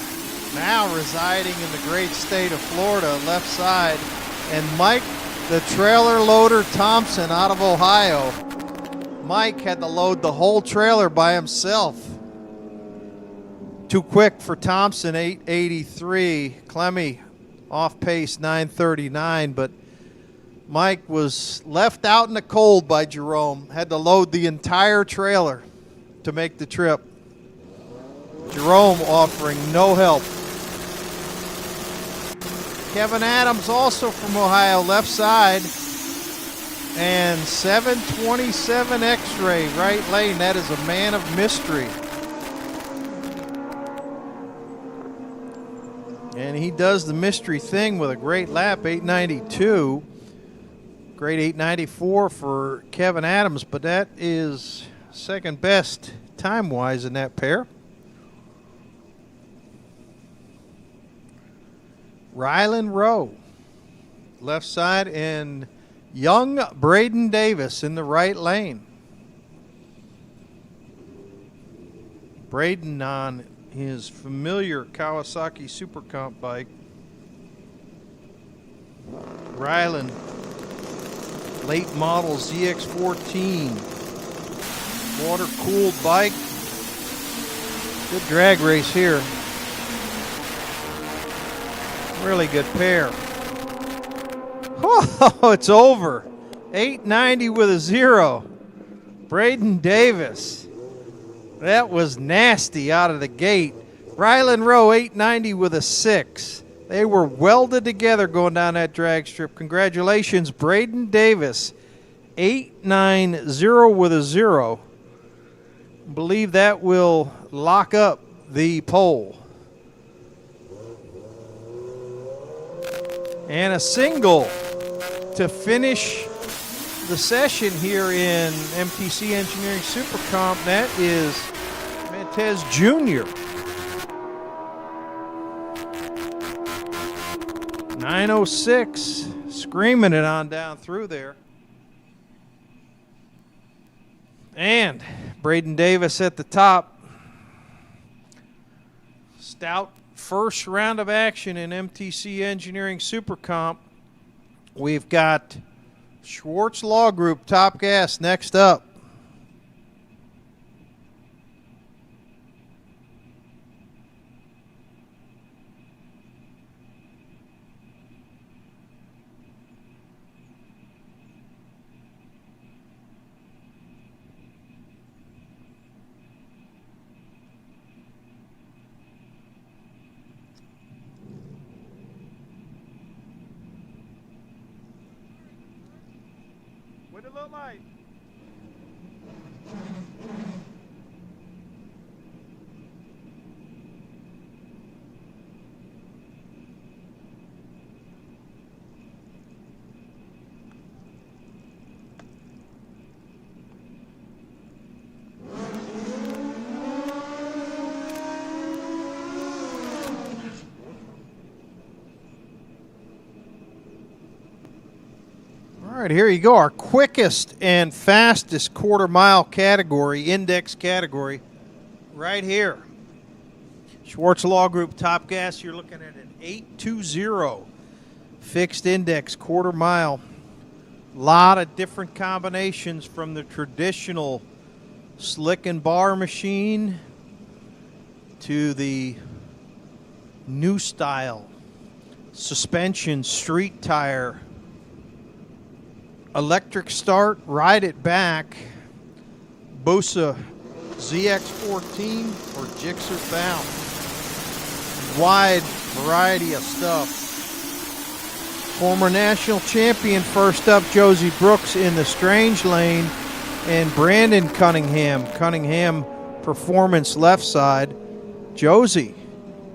now residing in the great state of Florida, left side. And Mike, the trailer loader Thompson out of Ohio. Mike had to load the whole trailer by himself. Too quick for Thompson, 883. Clemmy off pace, 939, but Mike was left out in the cold by Jerome. Had to load the entire trailer to make the trip. Jerome offering no help. Kevin Adams, also from Ohio, left side. And 727 X-ray, right lane. That is a man of mystery. And he does the mystery thing with a great lap, 892. Great 894 for Kevin Adams, but that is second best time-wise in that pair. Rylan Rowe, left side, and young Braden Davis in the right lane. Braden on his familiar Kawasaki Super Comp bike. Rylan, late model ZX14, water-cooled bike. Good drag race here. Really good pair. Oh, it's over. 890 with a 0. Braden Davis. That was nasty out of the gate. Rylan Rowe, 890 with a 6. They were welded together going down that drag strip. Congratulations, Braden Davis. 890 with a 0. Believe that will lock up the pole. And a single to finish the session here in MTC Engineering Super Comp. That is Montez Jr. 906, screaming it on down through there. And Braden Davis at the top. Stout first round of action in MTC Engineering Super Comp. We've got Schwartz Law Group Top Gas next up. What it look like? All right, here you go. Our quickest and fastest quarter mile category, index category, right here. Schwartz Law Group Top Gas, you're looking at an 820 fixed index quarter mile. A lot of different combinations from the traditional slick and bar machine to the new style suspension street tire. Electric start, ride it back, Bosa ZX14 or Gixxer bound. Wide variety of stuff. Former national champion first up, Josie Brooks in the strange lane, and Brandon Cunningham. Cunningham performance left side. Josie,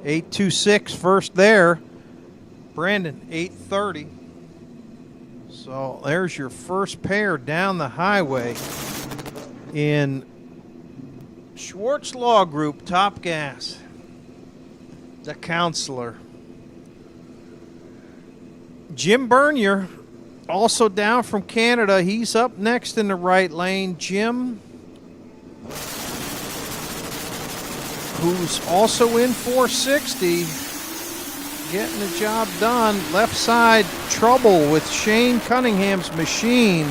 826 first there. Brandon, 830. So there's your first pair down the highway in Schwartz Law Group Top Gas. The counselor. Jim Bernier, also down from Canada. He's up next in the right lane. Jim, who's also in 460. Getting the job done. Left side trouble with Shane Cunningham's machine.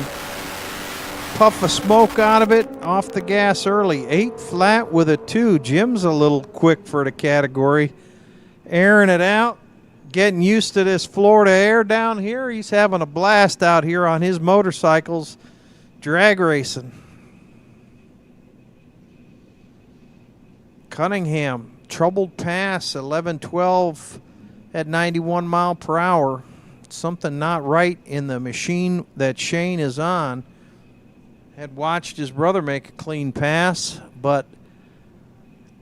Puff of smoke out of it. Off the gas early. 8 flat with a 2. Jim's a little quick for the category. Airing it out. Getting used to this Florida air down here. He's having a blast out here on his motorcycles. Drag racing. Cunningham. Troubled pass. 11-12. At 91 mile per hour. Something not right in the machine that Shane is on. Had watched his brother make a clean pass, but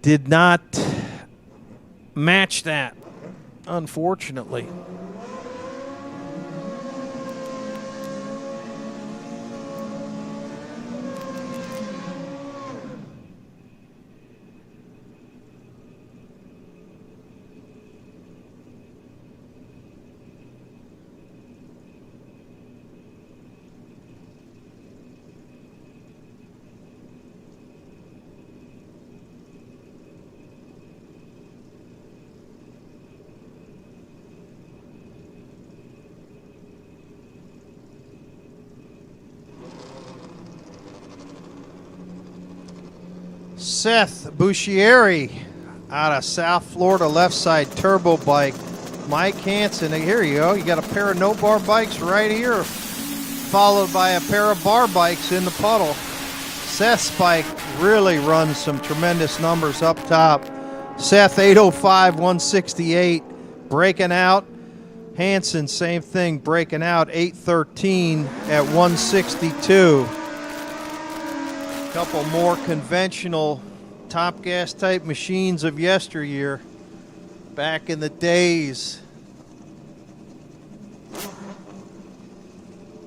did not match that, unfortunately. Seth Buscieri out of South Florida, left side turbo bike. Mike Hansen, here you go. You got a pair of no bar bikes right here, followed by a pair of bar bikes in the puddle. Seth's bike really runs some tremendous numbers up top. Seth 805, 168, breaking out. Hansen, same thing, breaking out 813 at 162. Couple more conventional top gas type machines of yesteryear, back in the days.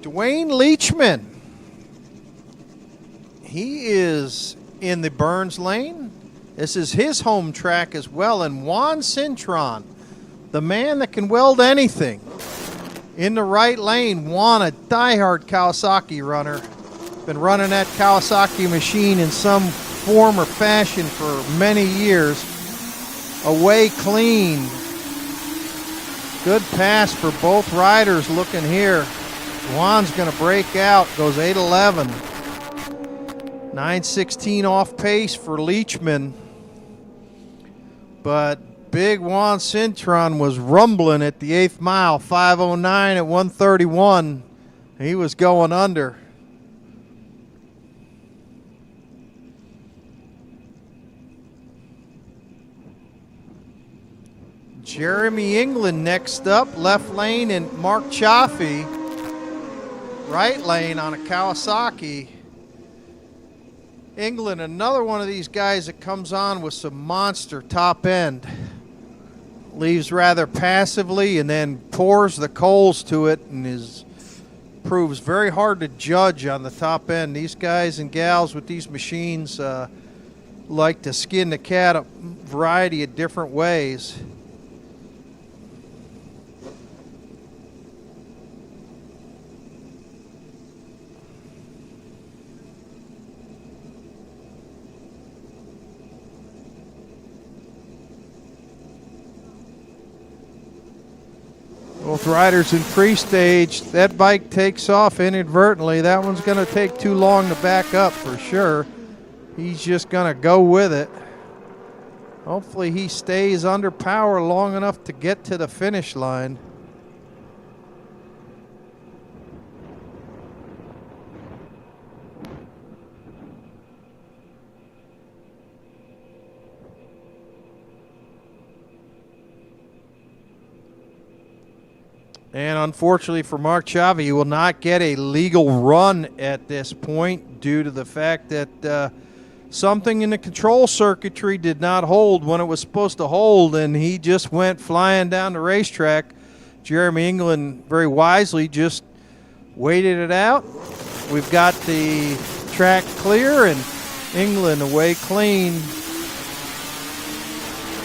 Dwayne Leachman, he is in the Burns lane. This is his home track as well. And Juan Cintron, the man that can weld anything, in the right lane. Juan, a diehard Kawasaki runner. Been running that Kawasaki machine in some form or fashion for many years. Away clean. Good pass for both riders looking here. Juan's going to break out, goes 8:11. 9:16 off pace for Leachman. But big Juan Cintron was rumbling at the 8th mile, 5:09 at 131. He was going under. Jeremy England next up, left lane, and Mark Chaffee, right lane on a Kawasaki. England, another one of these guys that comes on with some monster top end. Leaves rather passively and then pours the coals to it, and proves very hard to judge on the top end. These guys and gals with these machines like to skin the cat a variety of different ways. Both riders in pre-stage. That bike takes off inadvertently. That one's going to take too long to back up for sure. He's just going to go with it. Hopefully he stays under power long enough to get to the finish line. And unfortunately for Mark Chaffee, he will not get a legal run at this point due to the fact that something in the control circuitry did not hold when it was supposed to hold, and he just went flying down the racetrack. Jeremy England very wisely just waited it out. We've got the track clear, and England away clean,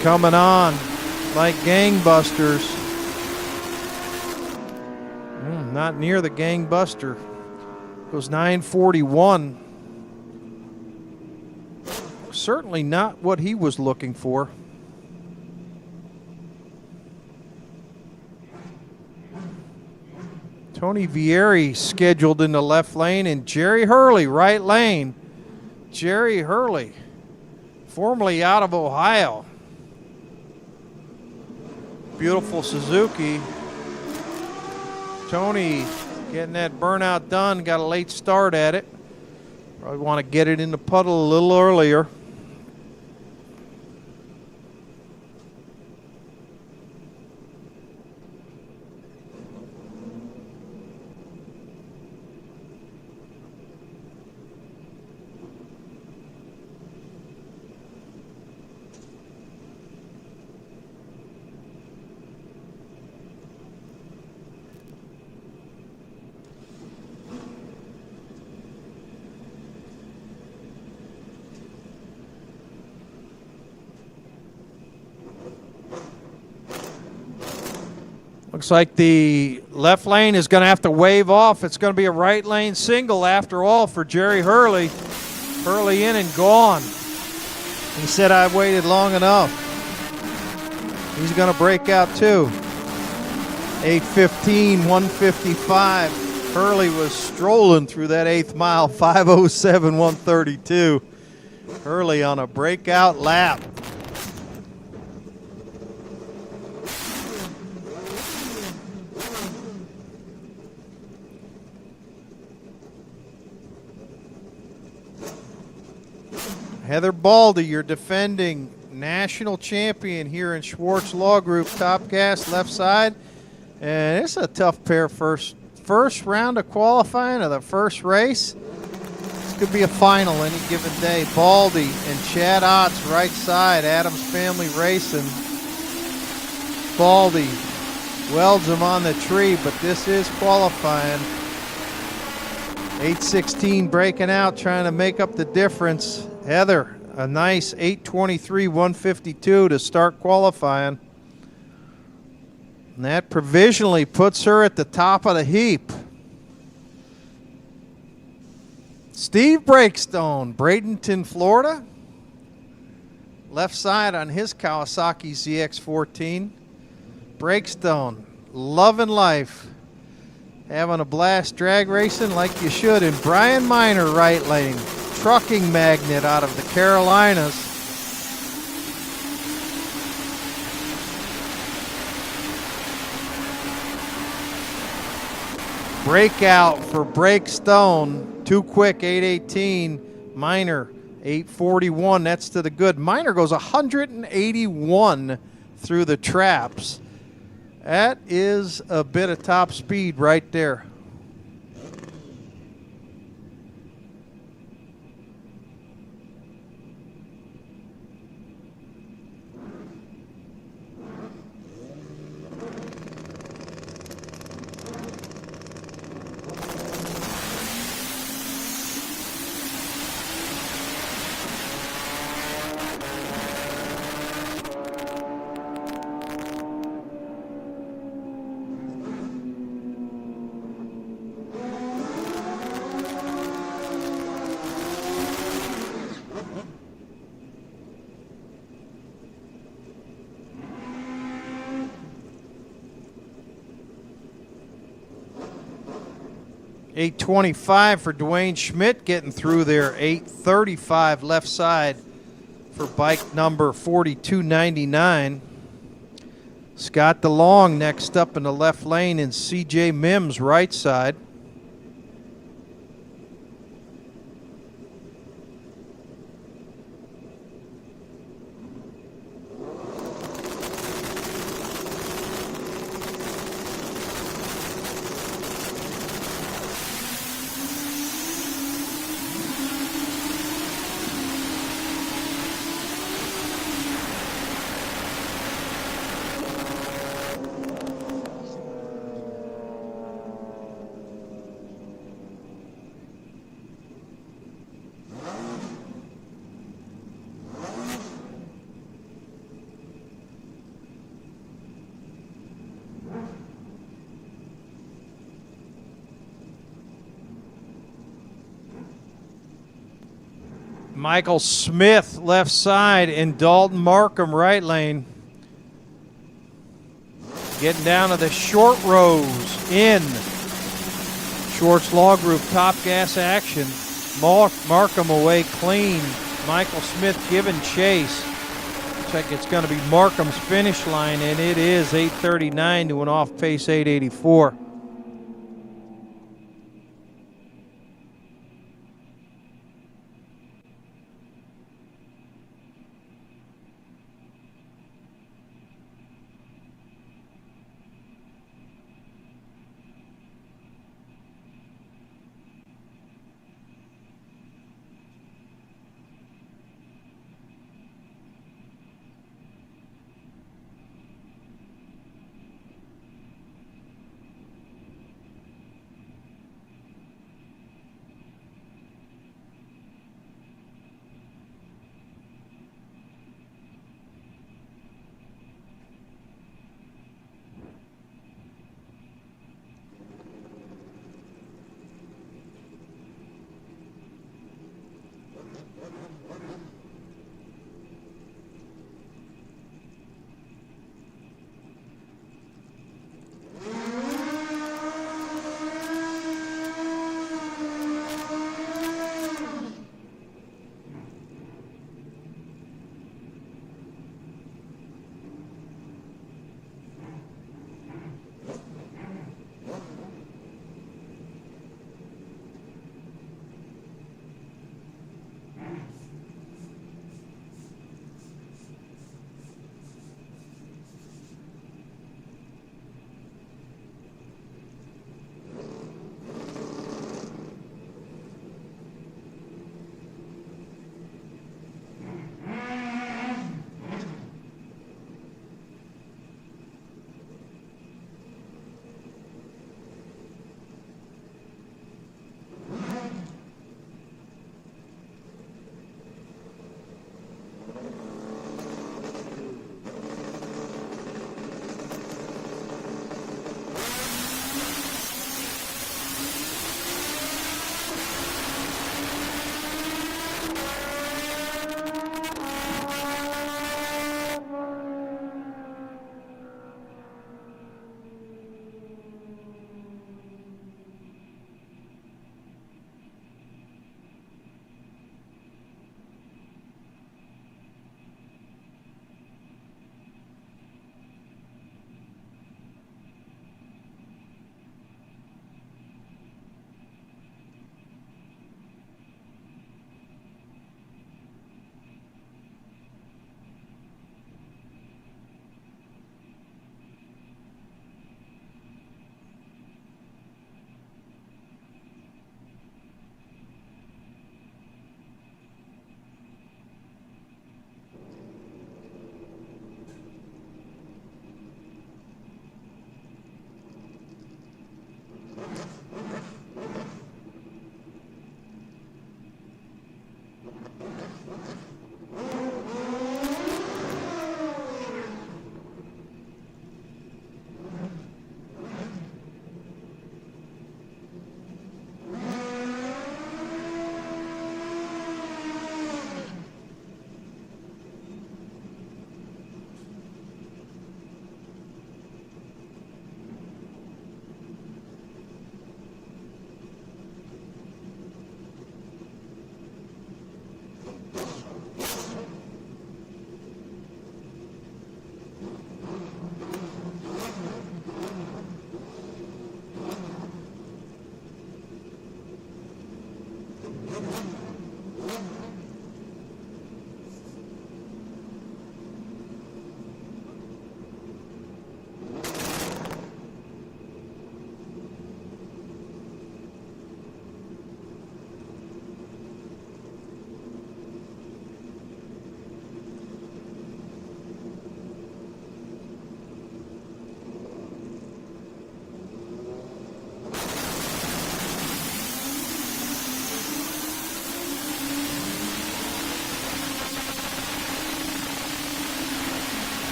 coming on like gangbusters. Not near the gangbuster. Goes 9:41. Certainly not what he was looking for. Tony Vieri scheduled in the left lane, and Jerry Hurley right lane. Jerry Hurley, formerly out of Ohio. Beautiful Suzuki. Tony getting that burnout done, got a late start at it. Probably want to get it in the puddle a little earlier. Looks like the left lane is going to have to wave off. It's going to be a right lane single after all for Jerry Hurley. Hurley in and gone. He said, "I waited long enough." He's going to break out too. 8:15, 155. Hurley was strolling through that 8th mile, 5:07, 132. Hurley on a breakout lap. Heather Baldy, your defending national champion here in Schwartz Law Group. Top gas, left side. And it's a tough pair first round of qualifying of the first race. This could be a final any given day. Baldy and Chad Otts right side. Adams Family Racing. Baldy welds him on the tree, but this is qualifying. 8:16 breaking out, trying to make up the difference. Heather, a nice 8:23.152 to start qualifying. And that provisionally puts her at the top of the heap. Steve Breakstone, Bradenton, Florida. Left side on his Kawasaki ZX-14. Breakstone, loving life. Having a blast drag racing like you should. And Brian Miner, right lane. Trucking magnet out of the Carolinas. Breakout for Breakstone. Too quick, 8:18. Miner, 8:41. That's to the good. Miner goes 181 through the traps. That is a bit of top speed right there. $8.25 for Dwayne Schmidt getting through there. $8.35 left side for bike number 4299. Scott DeLong next up in the left lane, and CJ Mims right side. Michael Smith left side and Dalton Markham right lane. Getting down to the short rows in Schwartz Law Group top gas action. Markham away clean. Michael Smith giving chase. Looks like it's going to be Markham's finish line, and it is 8:39 to an off-pace 8:84.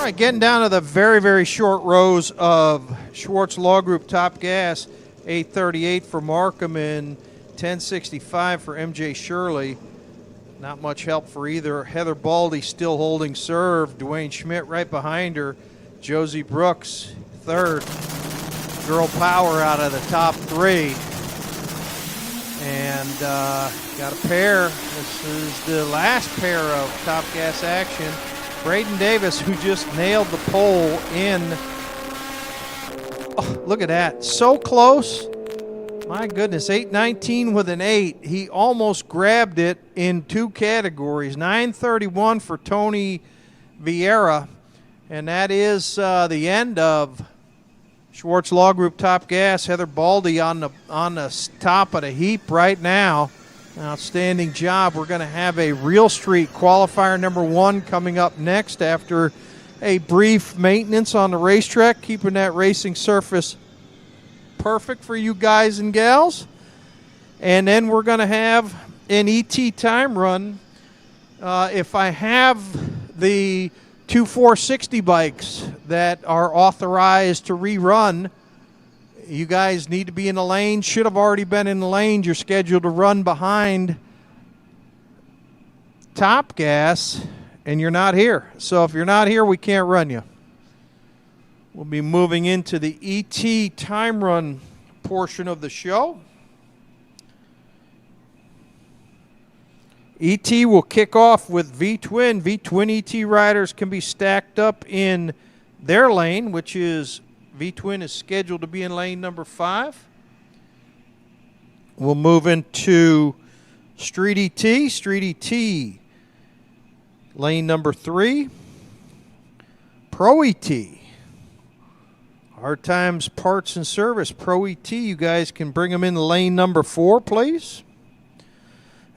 All right, getting down to the very, very short rows of Schwartz Law Group Top Gas, 838 for Markham and 1065 for MJ Shirley. Not much help for either. Heather Baldy still holding serve. Dwayne Schmidt right behind her. Josie Brooks, third. Girl Power out of the top three. And got a pair. This is the last pair of Top Gas action. Braden Davis, who just nailed the pole in. Oh, look at that. So close. My goodness, 8:19 with an 8. He almost grabbed it in two categories. 9:31 for Tony Vieira. And that is the end of Schwartz Law Group Top Gas. Heather Baldy on the top of the heap right now. Outstanding job. We're going to have a Real Street qualifier number 1 coming up next after a brief maintenance on the racetrack, keeping that racing surface perfect for you guys and gals. And then we're going to have an ET time run. If I have the 2 460 bikes that are authorized to rerun, you guys need to be in the lane. Should have already been in the lane. You're scheduled to run behind Top Gas, and you're not here. So if you're not here, we can't run you. We'll be moving into the ET time run portion of the show. ET will kick off with V-Twin. V-Twin ET riders can be stacked up in their lane, which is V-Twin is scheduled to be in lane number 5. We'll move into Street ET. Street ET, lane number 3. Pro ET. Hard Times Parts and Service. Pro ET, you guys can bring them in lane number 4, please.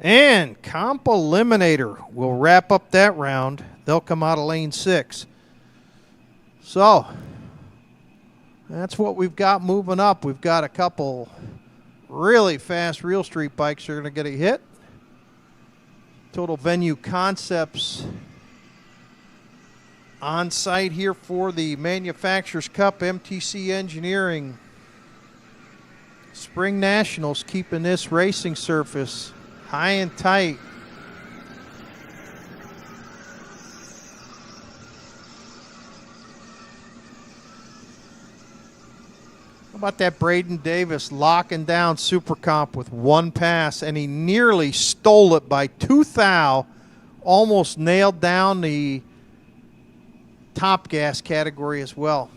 And Comp Eliminator will wrap up that round. They'll come out of lane 6. So that's what we've got moving up. We've got a couple really fast Real Street bikes that are going to get a hit. Total Venue Concepts on site here for the Manufacturers Cup. MTC Engineering Spring Nationals, keeping this racing surface high and tight. How about that Braden Davis locking down Super Comp with one pass, and he nearly stole it by 2 thou, almost nailed down the Top Gas category as well.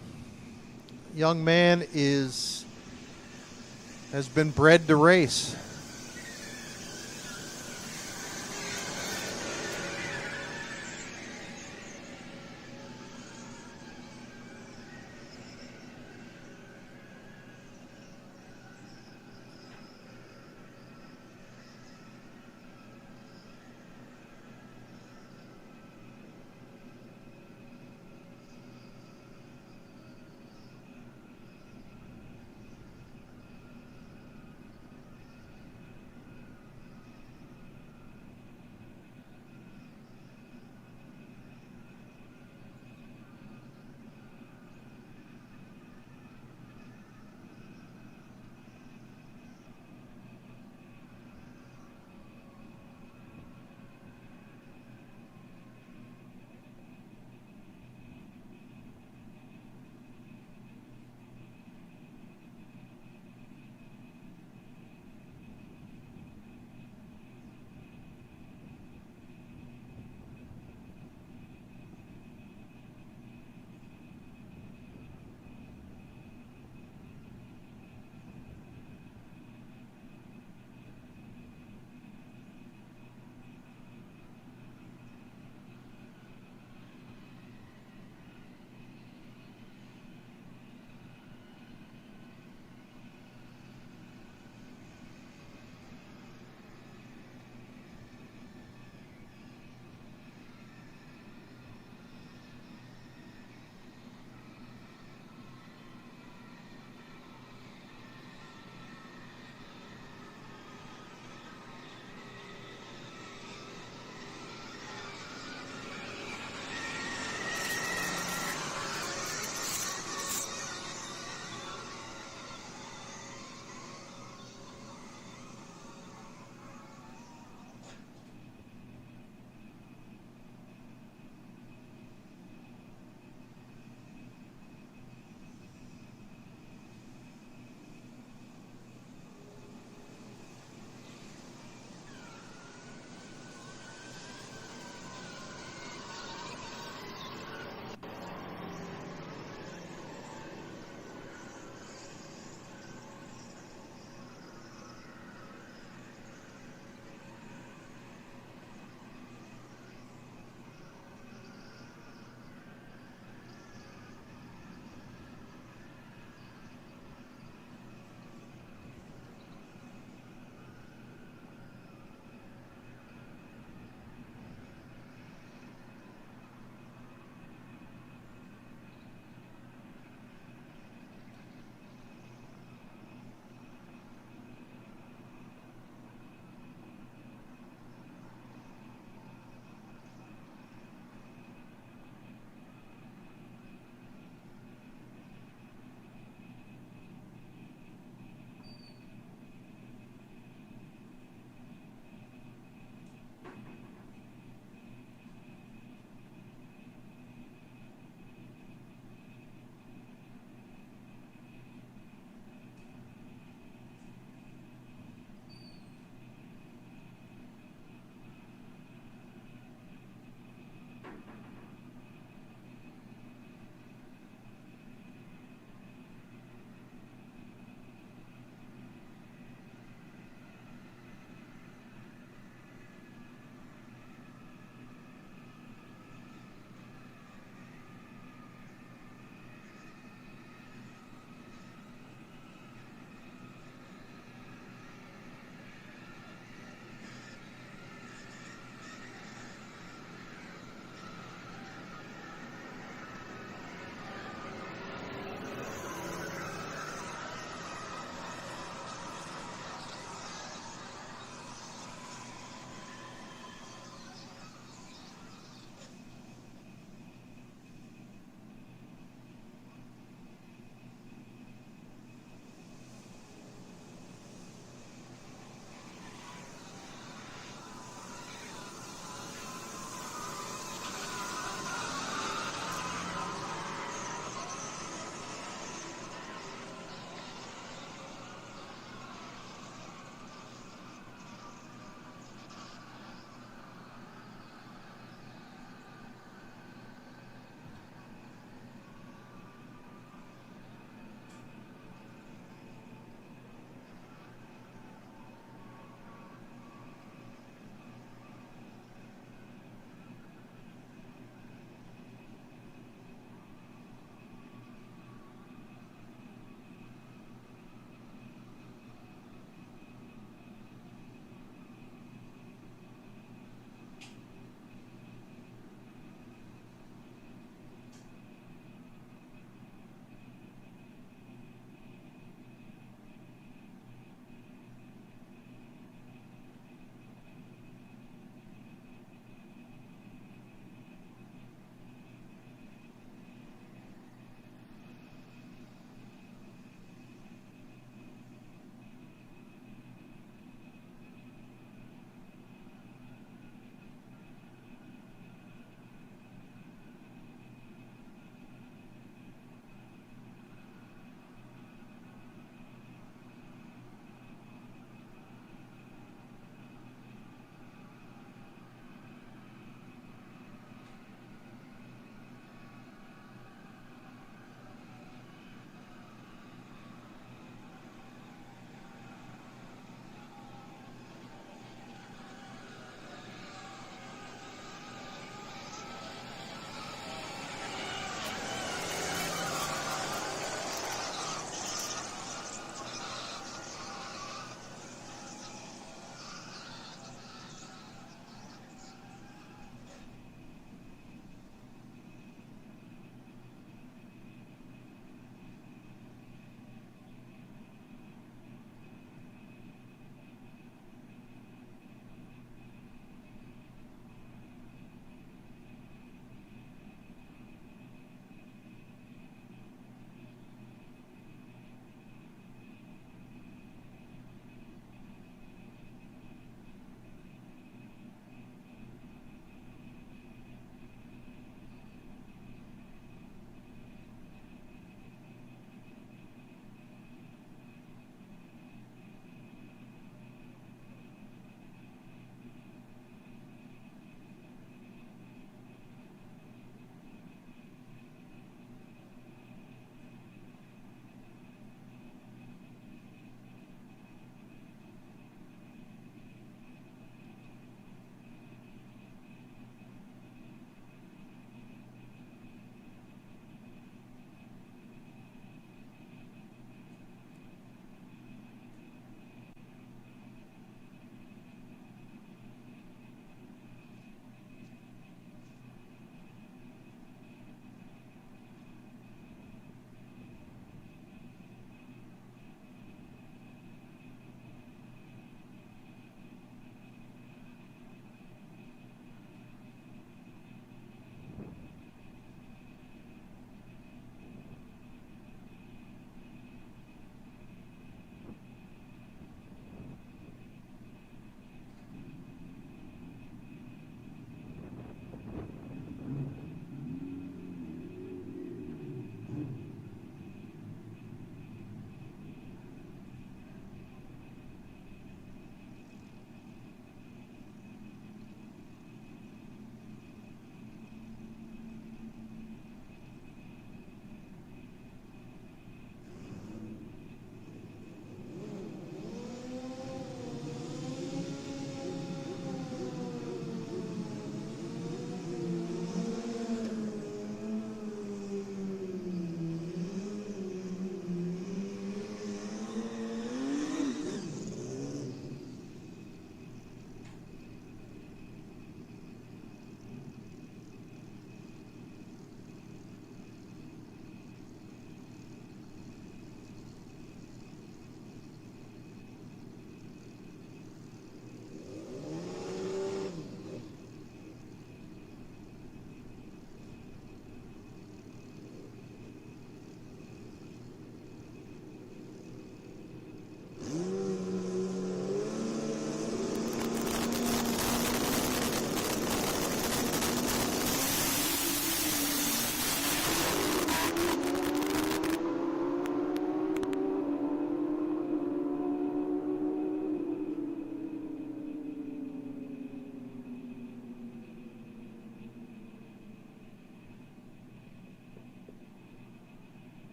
Young man has been bred to race.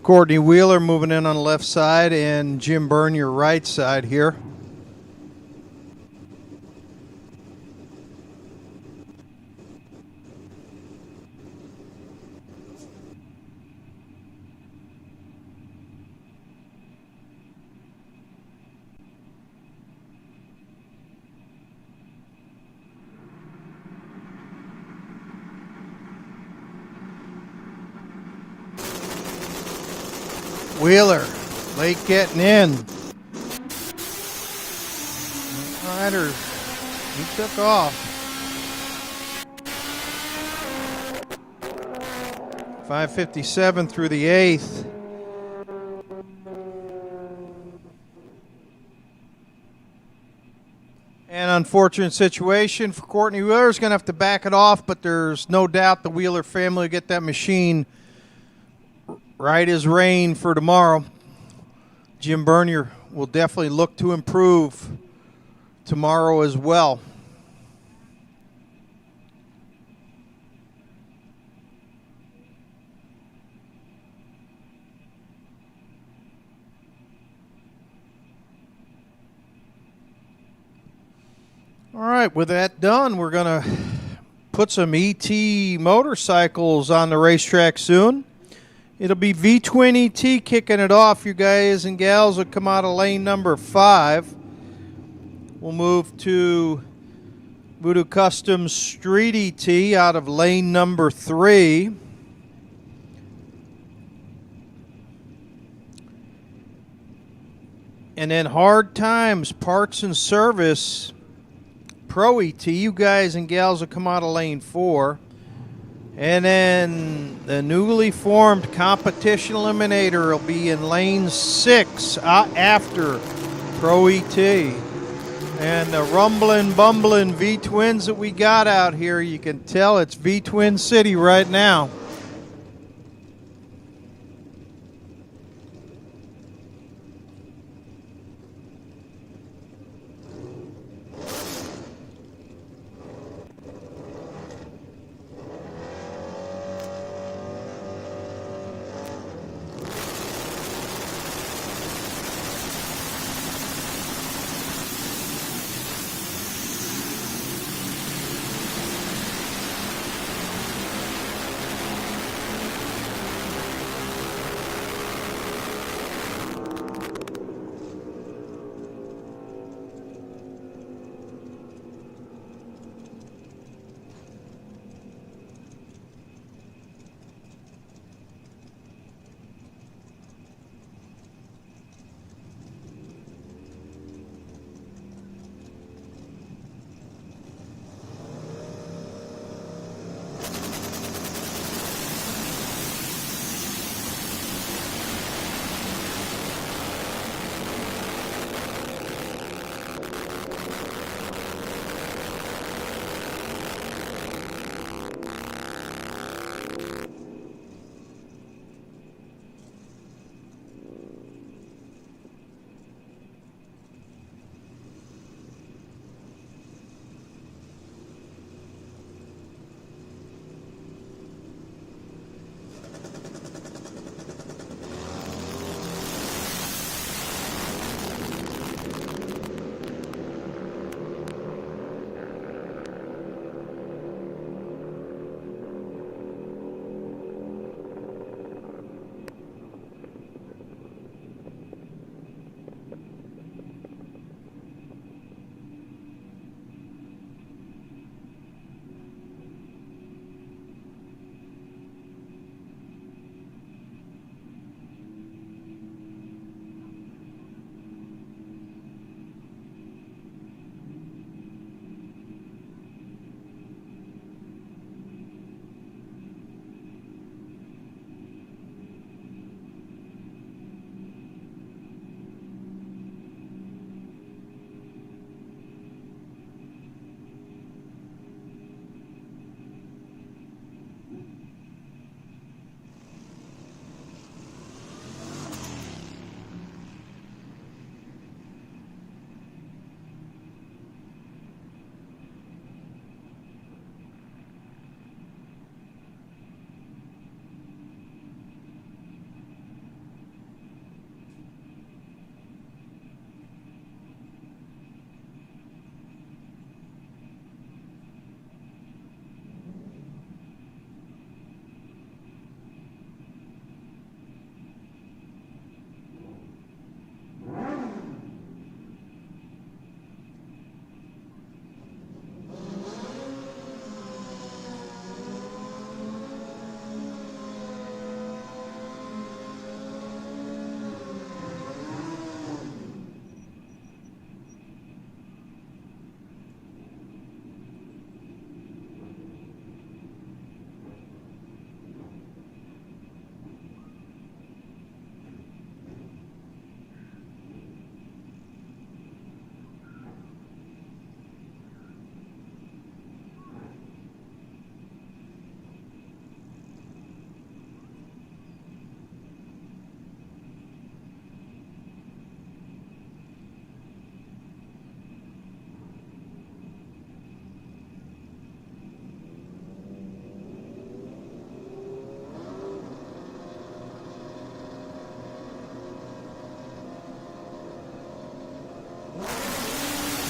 Courtney Wheeler moving in on the left side, and Jim Bernier right side here. Wheeler, late getting in. Ryder, he took off. 5:57 through the 8th. An unfortunate situation for Courtney Wheeler. He's going to have to back it off, but there's no doubt the Wheeler family will get that machine right as rain for tomorrow. Jim Bernier will definitely look to improve tomorrow as well. All right, with that done, we're going to put some ET motorcycles on the racetrack soon. It'll be V-Twin ET kicking it off. You guys and gals will come out of lane number 5. We'll move to Voodoo Customs Street ET out of lane number 3. And then Hard Times Parts and Service Pro ET. You guys and gals will come out of lane 4. And then the newly formed Competition Eliminator will be in lane 6 after Pro ET. And the rumbling, bumbling V-Twins that we got out here, you can tell it's V-Twin City right now.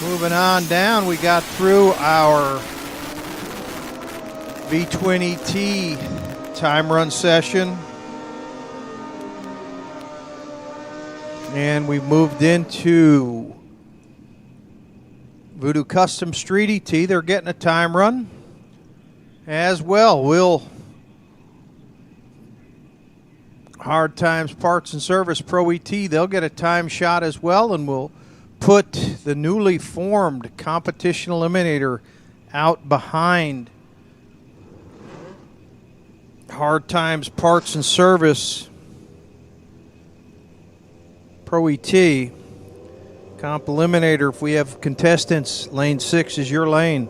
Moving on down, we got through our V20T time run session. And we moved into Voodoo Custom Street ET. They're getting a time run as well. Hard Times Parts and Service Pro ET, they'll get a time shot as well, and we'll put the newly formed Competition Eliminator out behind Hard Times Parts and Service Pro ET. Comp Eliminator, if we have contestants, lane 6 is your lane.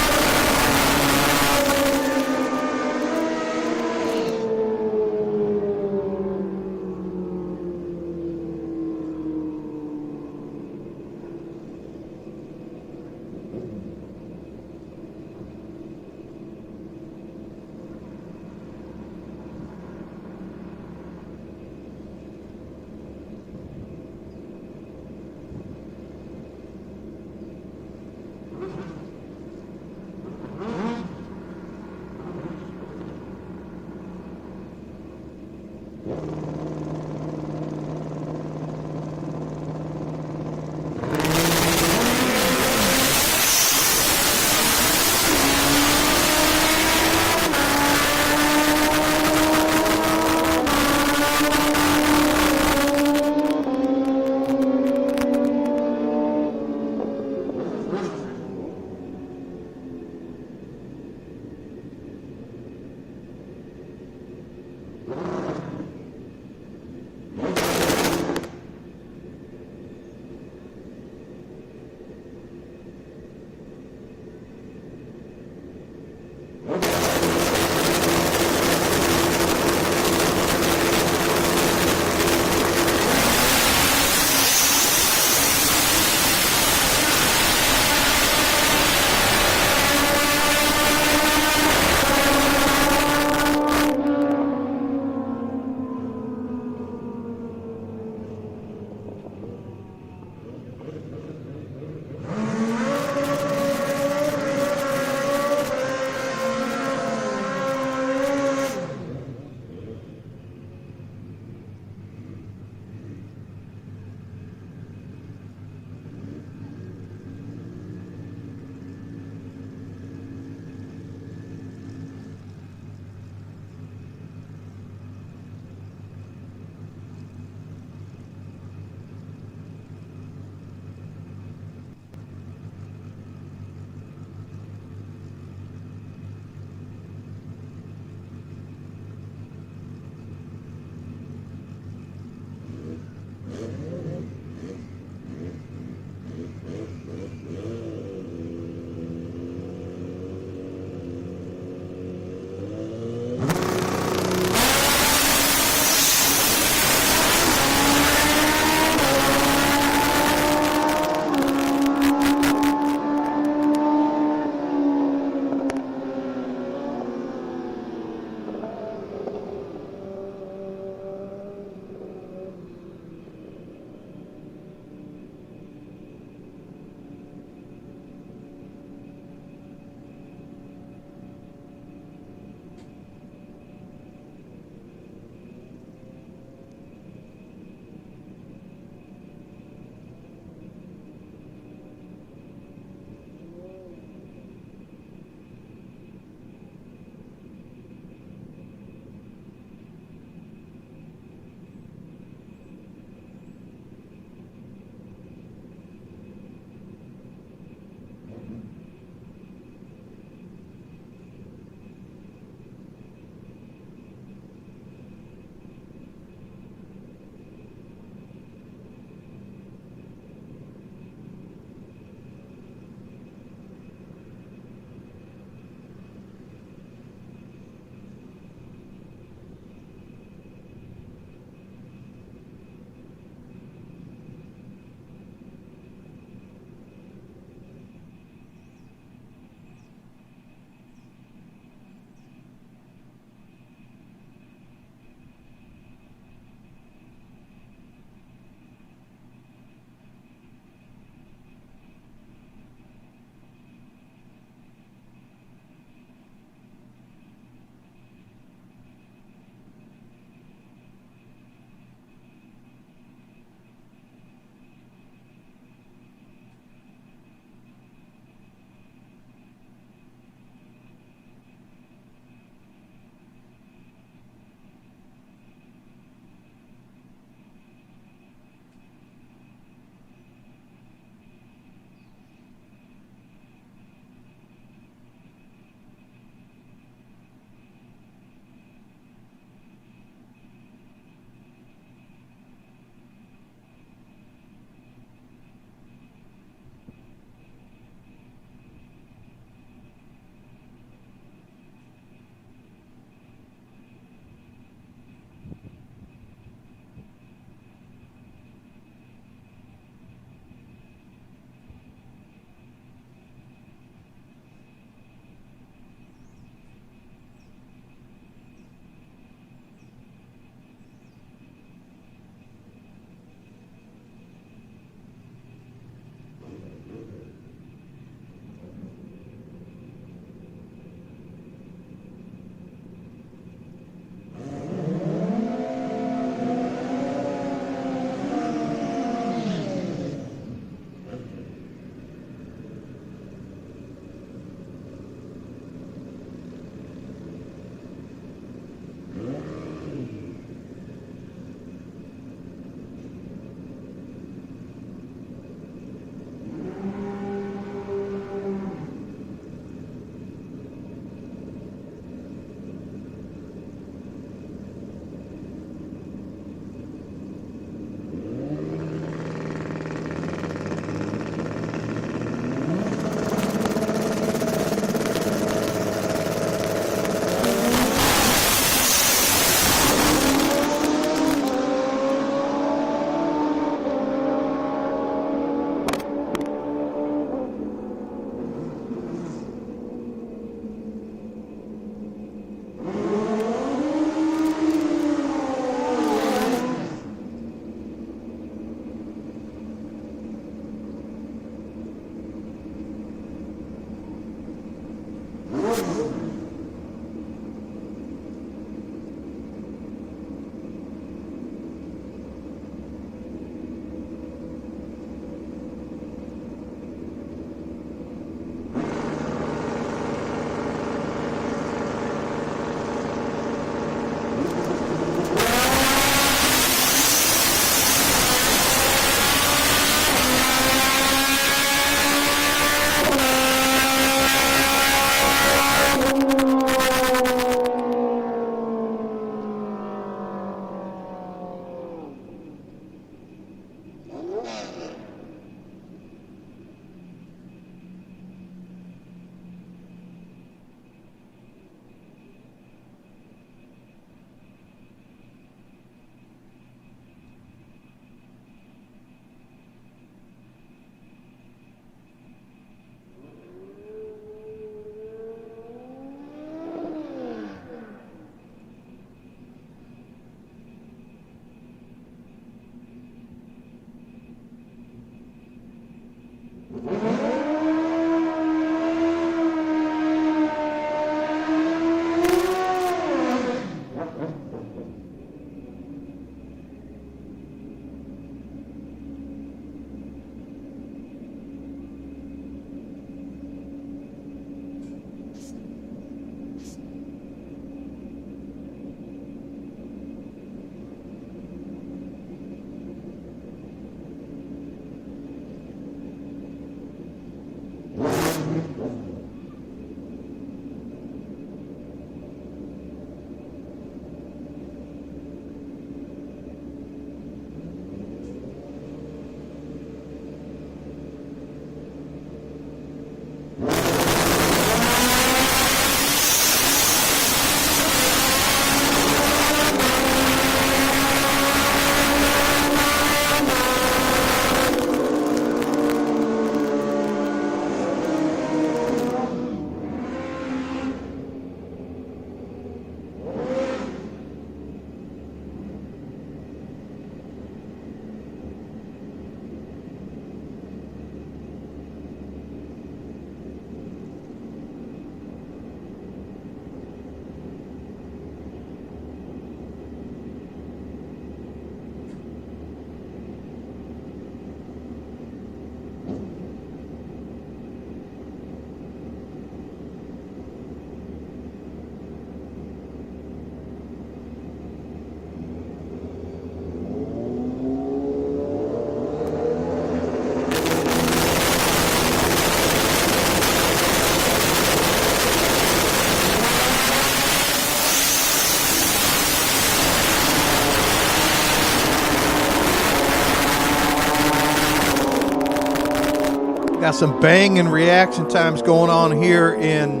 Got some banging reaction times going on here in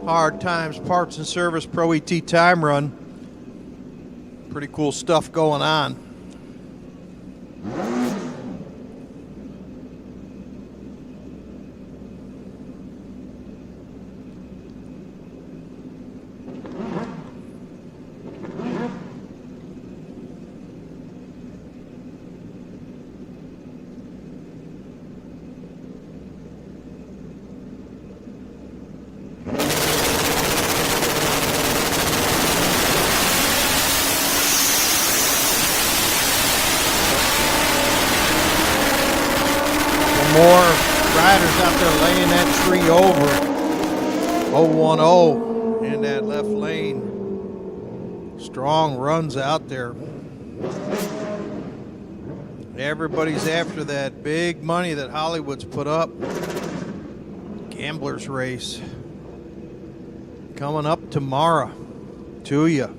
Hard Times Parts and Service Pro ET Time Run. Pretty cool stuff going on. More riders out there laying that tree over. 010 in that left lane. Strong runs out there. Everybody's after that big money that Hollywood's put up. Gamblers race coming up tomorrow to you.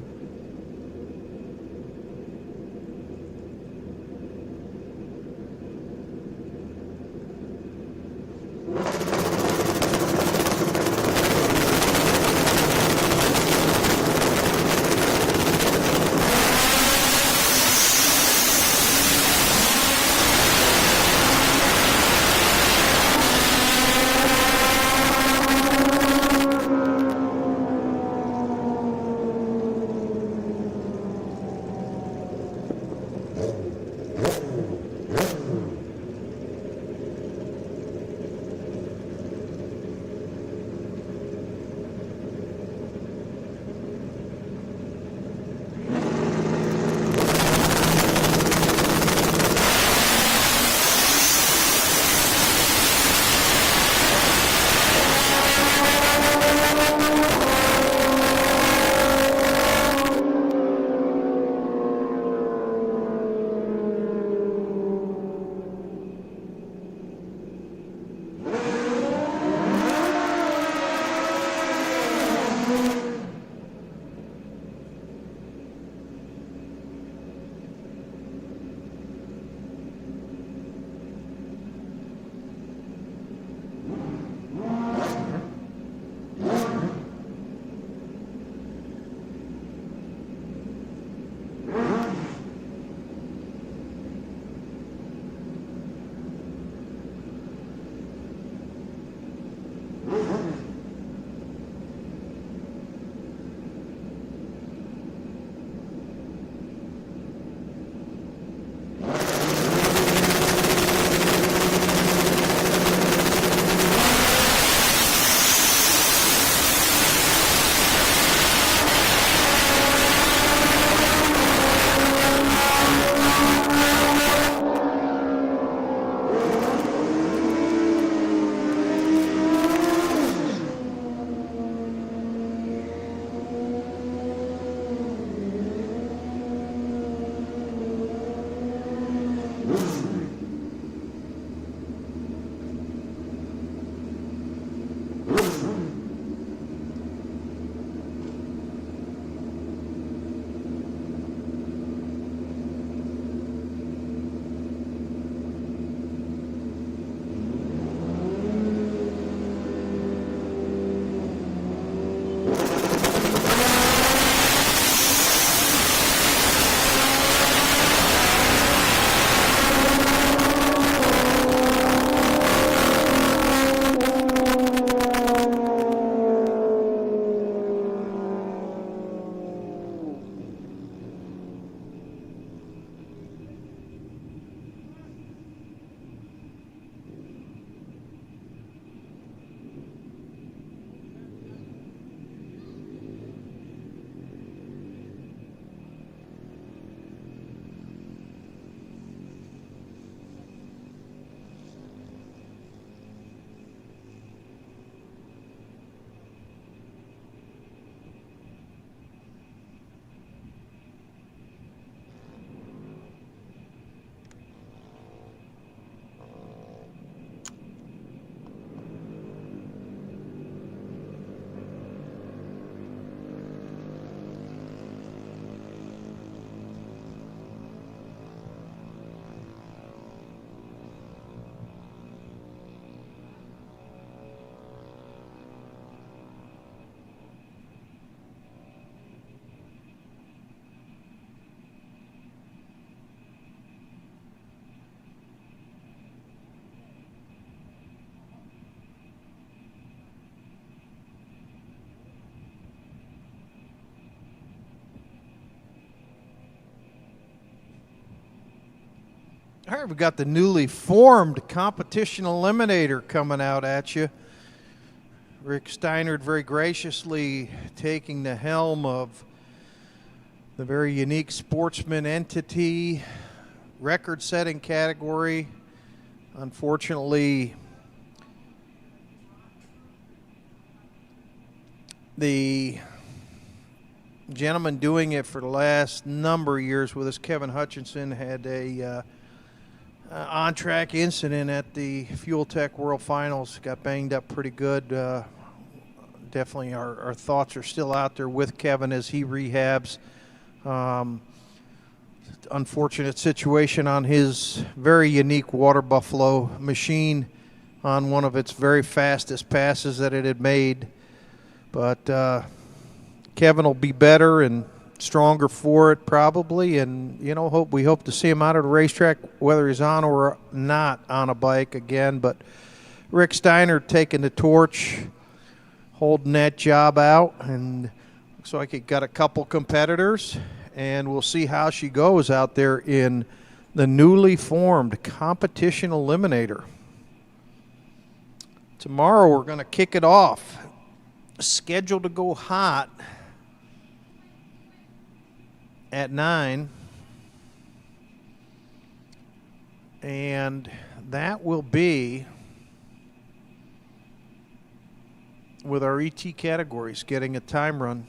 All right, we got the newly formed competition eliminator coming out at you. Rick Steinert very graciously taking the helm of the very unique Sportsman entity, record-setting category. Unfortunately, the gentleman doing it for the last number of years with us, Kevin Hutchinson, had a on-track incident at the Fuel Tech World Finals. Got banged up pretty good. Definitely our thoughts are still out there with Kevin as he rehabs. Unfortunate situation on his very unique water buffalo machine on one of its very fastest passes that it had made. But Kevin will be better and stronger for it probably, and we hope to see him out at a racetrack whether he's on or not on a bike again. But Rick Steiner taking the torch, holding that job out, and looks like he got a couple competitors, and we'll see how she goes out there in the newly formed competition eliminator. Tomorrow we're going to kick it off, scheduled to go hot at 9, and that will be with our ET categories getting a time run.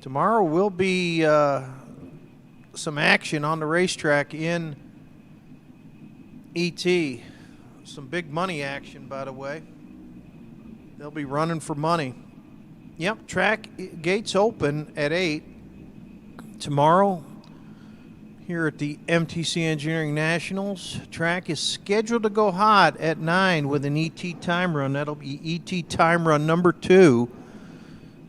Tomorrow will be some action on the racetrack in ET. Some big money action, by the way. They'll be running for money. Yep, track gates open at 8. Tomorrow, here at the MTC Engineering Nationals, track is scheduled to go hot at 9 with an ET time run. That'll be ET time run number 2.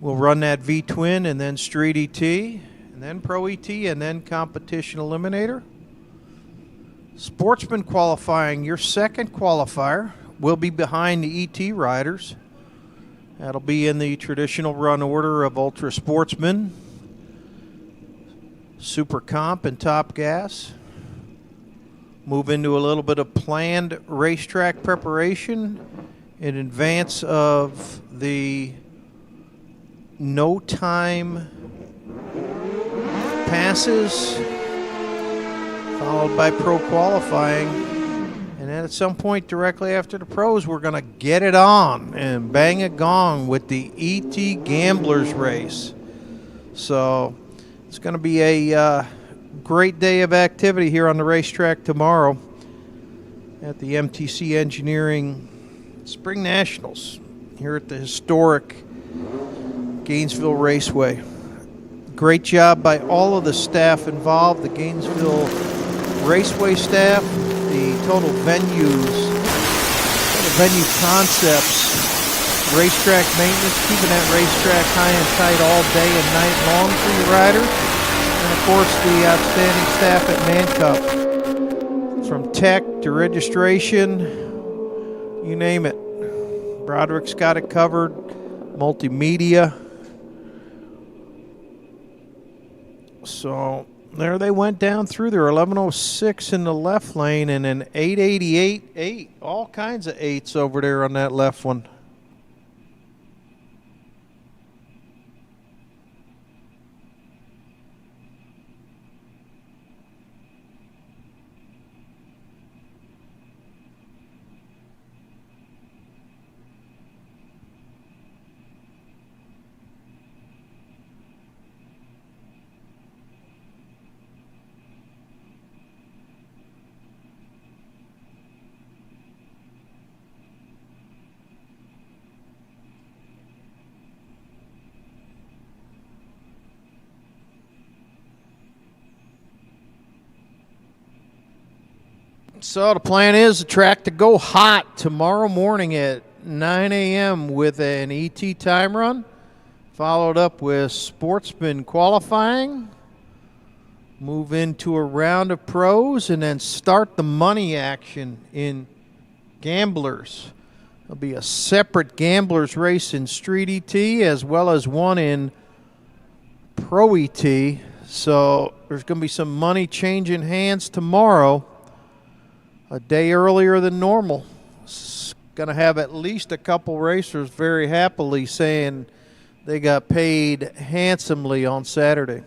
We'll run that V-twin and then street ET, and then Pro ET, and then competition eliminator. Sportsman qualifying, your second qualifier, will be behind the ET riders. That'll be in the traditional run order of Ultra Sportsman, Super Comp, and Top Gas. Move into a little bit of planned racetrack preparation in advance of the no time passes, followed by pro qualifying. And then at some point directly after the pros, we're going to get it on and bang a gong with the ET Gamblers race. So it's going to be a great day of activity here on the racetrack tomorrow at the MTC Engineering Spring Nationals here at the historic Gainesville Raceway. Great job by all of the staff involved, the Gainesville Raceway staff, the total venue concepts, racetrack maintenance, keeping that racetrack high and tight all day and night long for your riders. And of course the outstanding staff at Man Cup. From tech to registration, you name it. Broderick's got it covered. Multimedia. So there they went down through there, 11:06 in the left lane and an 8:88.8. All kinds of 8s over there on that left one. So the plan is the track to go hot tomorrow morning at 9 a.m. with an ET time run, followed up with Sportsman qualifying, move into a round of pros, and then start the money action in Gamblers. There'll be a separate Gamblers race in Street ET as well as one in Pro ET. So there's going to be some money changing hands tomorrow. a day earlier than normal. Going to have at least a couple racers very happily saying they got paid handsomely on Saturday.